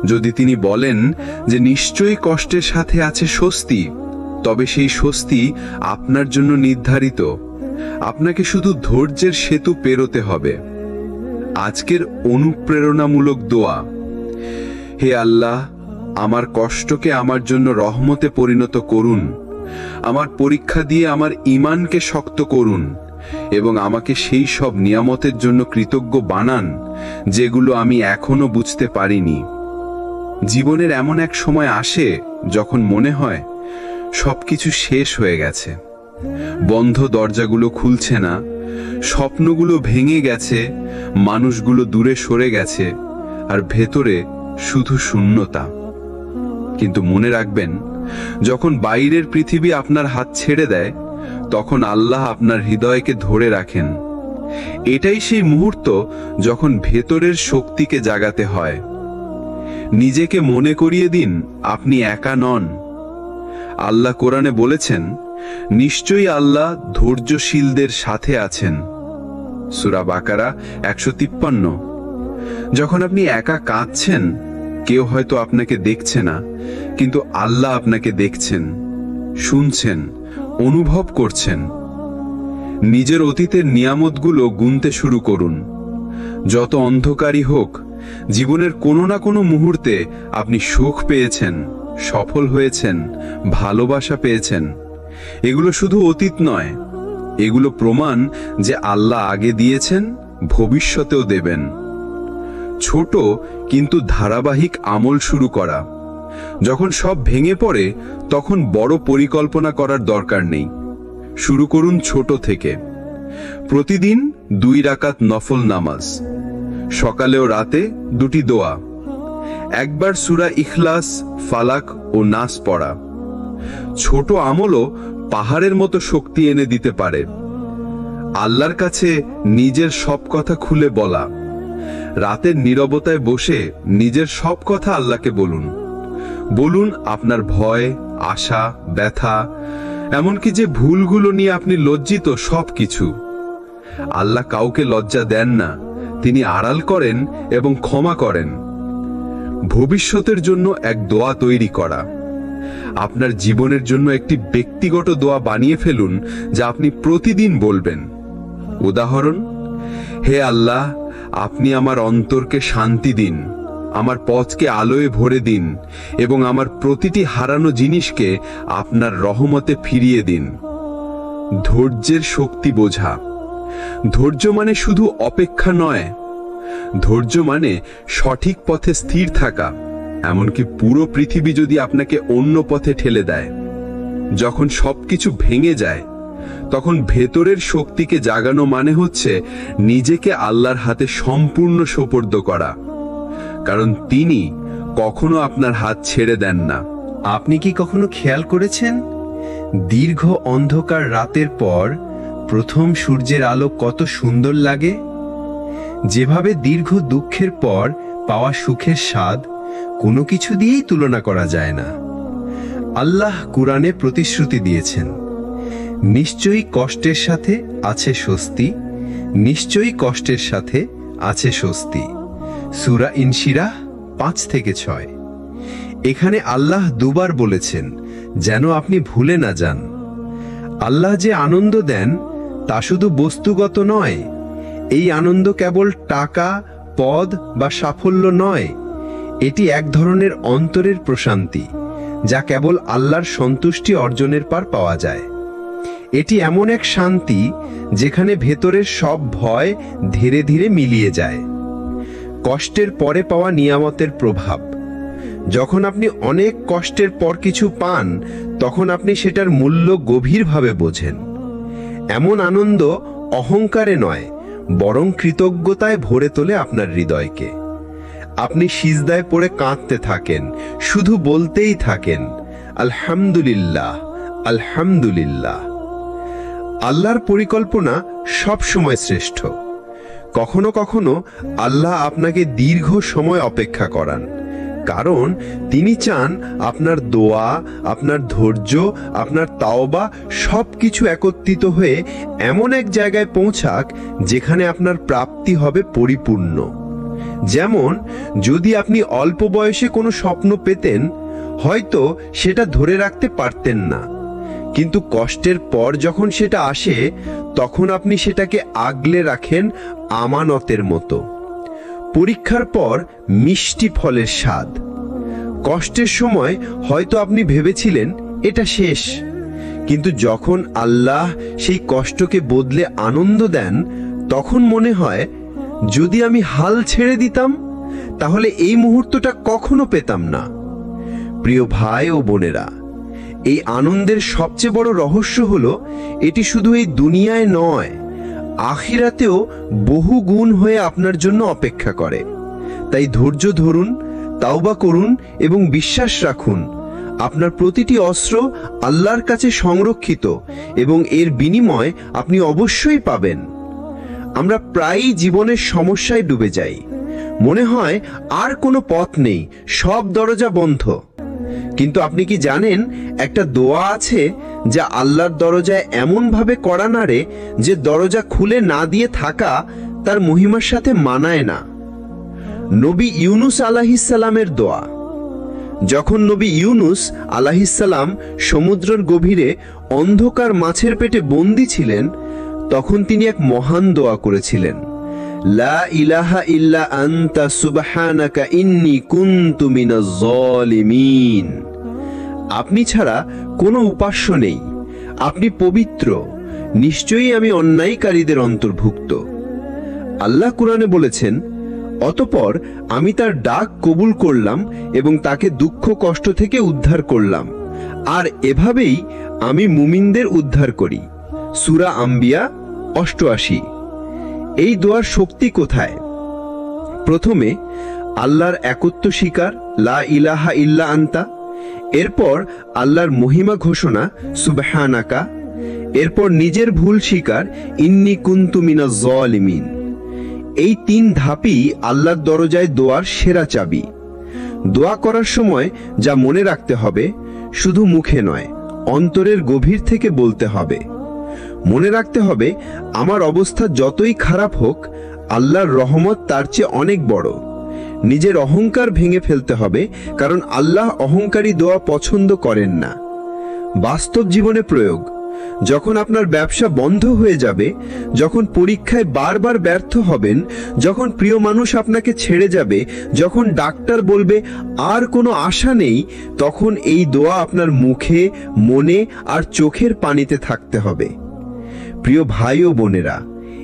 যদি তিনি বলেন যে নিশ্চয়ই কষ্টের সাথে আছে স্বস্তি, তবে সেই স্বস্তি আপনার জন্য নির্ধারিত। আপনাকে শুধু ধৈর্যের সেতু পেরোতে হবে। আজকের অনুপ্রেরণামূলক দোয়া। হে আল্লাহ, আমার কষ্টকে আমার জন্য রহমতে পরিণত করুন। আমার পরীক্ষা দিয়ে আমার ঈমানকে শক্ত করুন এবং আমাকে সেই সব নিয়ামতের জন্য কৃতজ্ঞ বানান যেগুলো আমি এখনো বুঝতে পারিনি। জীবনের এমন এক সময় আসে যখন মনে হয় সবকিছু শেষ হয়ে গেছে, বন্ধ দরজাগুলো খুলছে না, স্বপ্নগুলো ভেঙে গেছে, মানুষগুলো দূরে সরে গেছে, আর ভেতরে শুধু শূন্যতা। কিন্তু মনে রাখবেন, যখন বাইরের পৃথিবী আপনার হাত ছেড়ে দেয়, তখন আল্লাহ আপনার হৃদয়কে ধরে রাখেন। এটাই সেই মুহূর্ত যখন ভেতরের শক্তিকে জাগাতে হয়। নিজেকে মনে করিয়ে দিন আপনি একা নন। আল্লাহ কোরআনে বলেছেন, নিশ্চয়ই আল্লাহ ধৈর্যশীলদের সাথে আছেন। সূরা বাকারা 153। যখন আপনি একা কাঁদছেন, কেউ হয়তো আপনাকে দেখছে না, কিন্তু আল্লাহ আপনাকে দেখছেন, শুনছেন, অনুভব করছেন। নিজের অতীতের নিয়ামতগুলো গুনতে শুরু করুন। যত অন্ধকারই হোক, জীবনের কোনো না কোনো মুহূর্তে আপনি সুখ পেয়েছেন, সফল হয়েছেন, ভালোবাসা পেয়েছেন। এগুলো শুধু অতীত নয়, এগুলো প্রমাণ যে আল্লাহ আগে দিয়েছেন, ভবিষ্যতেও দেবেন। ছোট কিন্তু ধারাবাহিক আমল শুরু করা। যখন সব ভেঙে পড়ে, তখন বড় পরিকল্পনা করার দরকার নেই। শুরু করুন ছোট থেকে। প্রতিদিন 2 রাকাত নফল নামাজ, সকালে ও রাতে 2টি দোয়া, একবার সূরা ইখলাস, ফালাক ও নাস পড়া। ছোট আমলও পাহাড়ের মতো শক্তি এনে দিতে পারে। আল্লাহর কাছে নিজের সব কথা খুলে বলা। রাতের নীরবতায় বসে নিজের সব কথা আল্লাহকে বলুন। বলুন আপনার ভয়, আশা, ব্যথা, এমনকি যে ভুলগুলো নিয়ে আপনি লজ্জিত, সবকিছু। আল্লাহ কাউকে লজ্জা দেন না, তিনি আড়াল করেন এবং ক্ষমা করেন। ভবিষ্যতের জন্য এক দোয়া তৈরি করা। আপনার জীবনের জন্য একটি ব্যক্তিগত দোয়া বানিয়ে ফেলুন, যা আপনি প্রতিদিন বলবেন। উদাহরণ, হে আল্লাহ, আপনি আমার অন্তরকে শান্তি দিন, আমার পথকে আলোয় ভরে দিন এবং আমার প্রতিটি হারানো জিনিসকে আপনার রহমতে ফিরিয়ে দিন। ধৈর্যের শক্তি বোঝা। ধৈর্য মানে শুধু অপেক্ষা নয়, ধৈর্য মানে সঠিক পথে স্থির থাকা, এমনকি পুরো পৃথিবী যদি আপনাকে অন্য পথে ঠেলে দেয়। যখন সবকিছু ভেঙে যায়, তখন ভেতরের শক্তিকে জাগানো মানে হচ্ছে নিজেকে আল্লাহর হাতে সম্পূর্ণ সোপর্দ করা, কারণ তিনি কখনো আপনার হাত ছেড়ে দেন না। আপনি কি কখনো খেয়াল করেছেন, দীর্ঘ অন্ধকার রাতের পর প্রথম সূর্যের আলো কত সুন্দর লাগে? যেভাবে দীর্ঘ দুঃখের পর পাওয়া সুখের স্বাদ কোনো কিছু দিয়েই তুলনা করা যায় না। আল্লাহ কুরআনে প্রতিশ্রুতি দিয়েছেন, নিশ্চয়ই কষ্টের সাথে আছে স্বস্তি, নিশ্চয়ই কষ্টের সাথে আছে স্বস্তি। সূরা ইনশিরাহ 5-6। এখানে আল্লাহ দুবার বলেছেন, যেন আপনি ভুলে না যান। আল্লাহ যে আনন্দ দেন তা শুধু বস্তুগত নয়। এই আনন্দ কেবল টাকা, পদ বা সাফল্য নয়, এটি এক ধরনের অন্তরের প্রশান্তি, যা কেবল আল্লাহর সন্তুষ্টি অর্জনের পর পাওয়া যায়। এটি এমন এক শান্তি যেখানে ভেতরের সব ভয় ধীরে ধীরে মিলিয়ে যায়। কষ্টের পরে পাওয়া নিয়ামতের প্রভাব। যখন আপনি অনেক কষ্টের পর কিছু পান, তখন আপনি সেটার মূল্য গভীরভাবে বোঝেন। এমন আনন্দ অহংকারে নয়, বরং কৃতজ্ঞতায় ভরে তোলে আপনার হৃদয়কে। আপনি সিজদায় পড়ে কাঁদতে থাকেন, শুধু বলতেই থাকেন, আলহামদুলিল্লাহ, আলহামদুলিল্লাহ। আল্লাহর পরিকল্পনা সব সময় শ্রেষ্ঠ। কখনো কখনো আল্লাহ আপনাকে দীর্ঘ সময় অপেক্ষা করান, কারণ তিনি চান আপনার দোয়া, আপনার ধৈর্য, আপনার তাওবা সবকিছু একত্রিত হয়ে এমন এক জায়গায় পৌঁছাক যেখানে আপনার প্রাপ্তি হবে পরিপূর্ণ। যেমন, যদি আপনি অল্প বয়সে কোনো স্বপ্ন পেতেন, হয়তো সেটা ধরে রাখতে পারতেন না, কিন্তু কষ্টের পর যখন সেটা আসে, তখন আপনি সেটাকে আগলে রাখেন আমানতের মতো। পরীক্ষার পর মিষ্টি ফলের স্বাদ। কষ্টের সময় হয়তো আপনি ভেবেছিলেন এটা শেষ, কিন্তু যখন আল্লাহ সেই কষ্টকে বদলে আনন্দ দেন, তখন মনে হয় যদি আমি হাল ছেড়ে দিতাম তাহলে এই মুহূর্তটা কখনো পেতাম না। প্রিয় ভাই ও বোনেরা, এই আনন্দের সবচেয়ে বড় রহস্য হলো এটি শুধু এই দুনিয়ায় নয়, আখিরাতেও বহু গুণ হয়ে আপনার জন্য অপেক্ষা করে। তাই ধৈর্য ধরুন, তাওবা করুন এবং বিশ্বাস রাখুন আপনার প্রতিটি অস্ত্র আল্লাহর কাছে সংরক্ষিত এবং এর বিনিময় আপনি অবশ্যই পাবেন। আমরা প্রায়ই জীবনের সমস্যায় ডুবে যাই, মনে হয় আর কোনো পথ নেই, সব দরজা বন্ধ। কিন্তু আপনি কি জানেন একটা দোয়া আছে যা আল্লাহর দরজায় এমনভাবে কড়া নাড়ে যে দরজা খুলে না দিয়ে থাকা তার মহিমার সাথে মানায় না? নবী ইউনুস আলাইহিসসালামের দোয়া। যখন নবী ইউনুস আলাইহিসসালাম সমুদ্রের গভীরে অন্ধকার মাছের পেটে বন্দী ছিলেন, তখন তিনি এক মহান দোয়া করেছিলেন, লা ইলাহা ইল্লা আনতা সুবহানাকা ইন্নী কুনতু মিনাজ জালিমিন। আপনি ছাড়া কোনো উপাস্য নেই, আপনি পবিত্র, নিশ্চয়ই আমি অন্যায়কারীদের অন্তর্ভুক্ত। আল্লাহ কুরআনে বলেছেন, অতঃপর আমি তার ডাক কবুল করলাম এবং তাকে দুঃখ কষ্ট থেকে উদ্ধার করলাম, আর এভাবেই আমি মুমিনদের উদ্ধার করি। সূরা আম্বিয়া ৮৮। এই দোয়ার শক্তি কোথায়? প্রথমে আল্লাহর একত্ব স্বীকার, লা ইলাহা ইল্লা আনতা, এরপর আল্লাহর মহিমা ঘোষণা, সুবহানাকা, এরপর নিজের ভুল স্বীকার, ইন্নী কুনতু মিনাজ জালিমিন। এই তিন ধাপই আল্লাহর দরজায় দোয়ার সেরা চাবি। দোয়া করার সময় যা মনে রাখতে হবে, শুধু মুখে নয়, অন্তরের গভীর থেকে বলতে হবে। মনে রাখতে হবে, আমার অবস্থা যতই খারাপ হোক, আল্লাহর রহমত তার চেয়ে অনেক বড়। নিজের অহংকার ভেঙে ফেলতে হবে, কারণ আল্লাহ অহংকারী দোয়া পছন্দ করেন না। বাস্তব জীবনে প্রয়োগ। যখন আপনার ব্যবসা বন্ধ হয়ে যাবে, যখন পরীক্ষায় বারবার ব্যর্থ হবেন, যখন প্রিয় মানুষ আপনাকে ছেড়ে যাবে, যখন ডাক্তার বলবে আর কোনো আশা নেই, তখন এই দোয়া আপনার মুখে, মনে আর চোখের পানিতে থাকতে হবে। প্রিয় ভাই ও বোনেরা,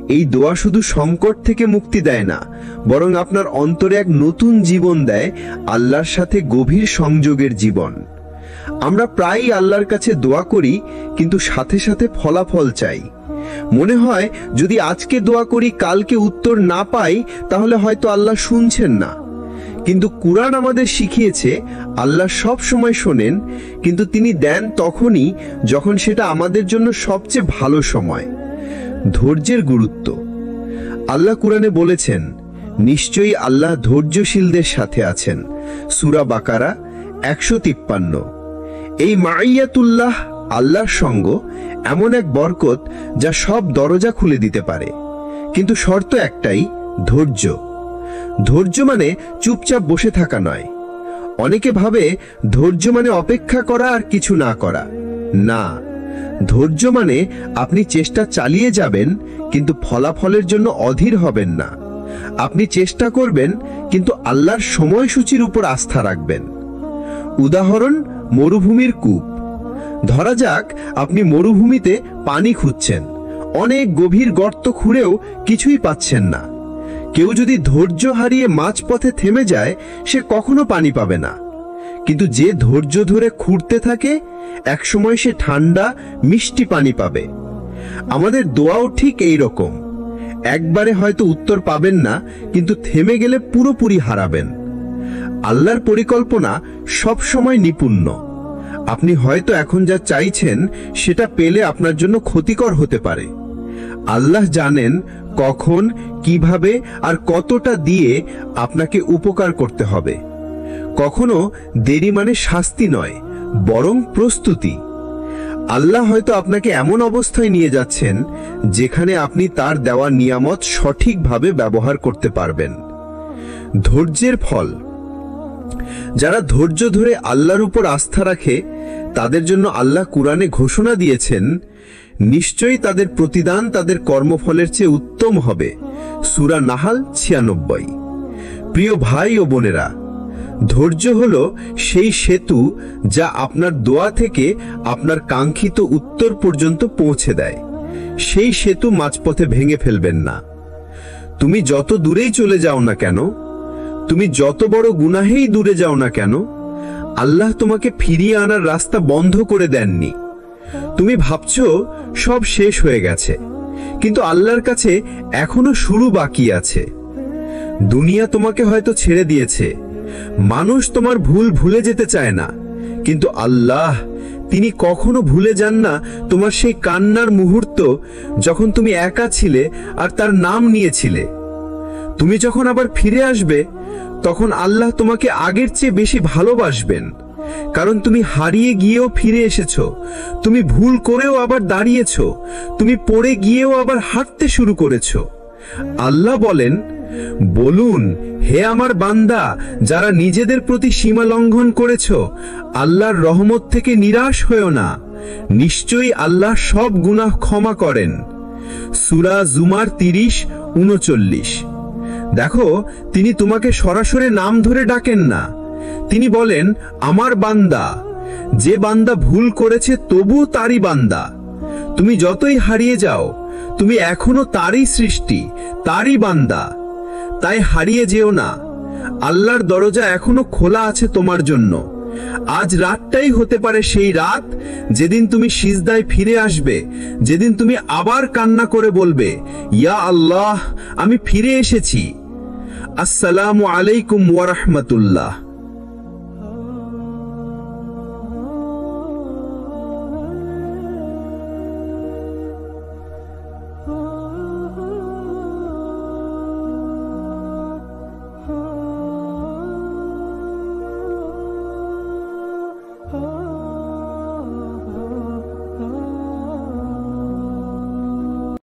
এই দোয়া শুধু সংকট থেকে মুক্তি দেয় না, বরং আপনার অন্তরে এক নতুন জীবন দেয়, আল্লাহর সাথে গভীর সংযোগের জীবন। আমরা প্রায়ই আল্লাহর কাছে দোয়া করি, কিন্তু সাথে সাথে ফলাফল চাই। মনে হয় যদি আজকে দোয়া করি কালকে উত্তর না পাই, তাহলে হয়তো আল্লাহ শুনছেন না। কিন্তু কুরআন আমাদের শিখিয়েছে আল্লাহ সব সময় শোনেন, কিন্তু তিনি দেন তখনই যখন সেটা আমাদের জন্য সবচেয়ে ভালো সময়। ধৈর্যের গুরুত্ব। আল্লাহ কুরআনে বলেছেন, নিশ্চয়ই আল্লাহ ধৈর্যশীলদের সাথে আছেন। সূরা বাকারা ১৫৩। এই মাইয়াতুল্লাহ, আল্লাহর সঙ্গ, এমন এক বরকত যা সব দরজা খুলে দিতে পারে। কিন্তু শর্ত একটাই, ধৈর্য। ধৈর্য মানে চুপচাপ বসে থাকা নয়। অনেকে ভাবে ধৈর্য মানে অপেক্ষা করা আর কিছু না করা। না, ধৈর্য মানে আপনি চেষ্টা চালিয়ে যাবেন, কিন্তু ফলাফলের জন্য অধীর হবেন না। আপনি চেষ্টা করবেন, কিন্তু আল্লাহর সময়সূচির উপর আস্থা রাখবেন। উদাহরণ, মরুভূমির কূপ। ধরা যাক আপনি মরুভূমিতে পানি খুঁজছেন, অনেক গভীর গর্ত খুঁড়েও কিছুই পাচ্ছেন না। কেউ যদি ধৈর্য হারিয়ে মাঝপথে থেমে যায়, সে কখনো পানি পাবে না। কিন্তু যে ধৈর্য ধরে খুঁড়তে থাকে, একসময় সে ঠান্ডা মিষ্টি পানি পাবে। আমাদের দোয়াও ঠিক এই রকম। একবারে হয়তো উত্তর পাবেন না, কিন্তু থেমে গেলে পুরোপুরি হারাবেন। আল্লাহর পরিকল্পনা সব সময় নিপুণ্য। আপনি হয়তো এখন যা চাইছেন সেটা পেলে আপনার জন্য ক্ষতিকর হতে পারে। আল্লাহ জানেন কখন, কিভাবে আর কতটা দিয়ে আপনাকে উপকার করতে হবে। কখনো দেরি মানে শাস্তি নয়, বরং প্রস্তুতি। আল্লাহ হয়তো আপনাকে এমন অবস্থায় নিয়ে যাচ্ছেন যেখানে আপনি তার দেওয়া নিয়ামত সঠিকভাবে ব্যবহার করতে পারবেন। ধৈর্যের ফল। যারা ধৈর্য ধরে আল্লাহর উপর আস্থা রাখে, তাদের জন্য আল্লাহ কুরআনে ঘোষণা দিয়েছেন, নিশ্চয়ই তাদের প্রতিদান তাদের কর্মফলের চেয়ে উত্তম হবে। সূরা নাহাল ৯৬। প্রিয় ভাই ও বোনেরা, ধৈর্য হলো সেই সেতু যা আপনার দোয়া থেকে আপনার কাঙ্ক্ষিত উত্তর পর্যন্ত পৌঁছে দেয়। সেই সেতু মাঝপথে ভেঙে ফেলবেন না। তুমি যত দূরেই চলে যাও না কেন, তুমি যত বড় গুনাহেই দূরে যাও না কেন, আল্লাহ তোমাকে ফিরিয়ে আনার রাস্তা বন্ধ করে দেননি। তুমি ভাবছো সব শেষ হয়ে গেছে, কিন্তু আল্লাহর কাছে এখনো শুরু বাকি আছে। দুনিয়া তোমাকে হয়তো ছেড়ে দিয়েছে, মানুষ তোমার ভুল ভুলে যেতে চায় না, কিন্তু আল্লাহ, তিনি কখনো ভুলে যান না তোমার সেই কান্নার মুহূর্ত যখন তুমি একা ছিলে আর তার নাম নিয়েছিলে। তুমি যখন আবার ফিরে আসবে, তখন আল্লাহ তোমাকে আগের চেয়ে বেশি ভালোবাসবেন, কারণ তুমি হারিয়ে গিয়েও ফিরে এসেছো, তুমি ভুল করেও আবার দাঁড়িয়েছো, তুমি পড়ে গিয়েও আবার হাঁটতে শুরু করেছো। আল্লাহ বলেন, বলুন, হে আমার বান্দা যারা নিজেদের প্রতি সীমা লঙ্ঘন করেছো, আল্লাহর রহমত থেকে নিরাশ হয়ো না। নিশ্চয়ই আল্লাহ সব গুনাহ ক্ষমা করেন। সূরা জুমার 30-39। দেখো, তিনি তোমাকে সরাসরি নাম ধরে ডাকেন না। তিনি বলেন, আমার বান্দা। যে বান্দা ভুল করেছে তবু তারই বান্দা। তুমি যতই হারিয়ে যাও, তুমি এখনো তারই সৃষ্টি, তারই বান্দা। তাই হারিয়ে যেও না। আল্লাহর দরজা এখনো খোলা আছে তোমার জন্য। আজ রাতটাই হতে পারে সেই রাত যেদিন তুমি সিজদায় ফিরে আসবে, যেদিন তুমি আবার কান্না করে বলবে, ইয়া আল্লাহ, আমি ফিরে এসেছি। আসসালামু আলাইকুম ওয়া রাহমাতুল্লাহ।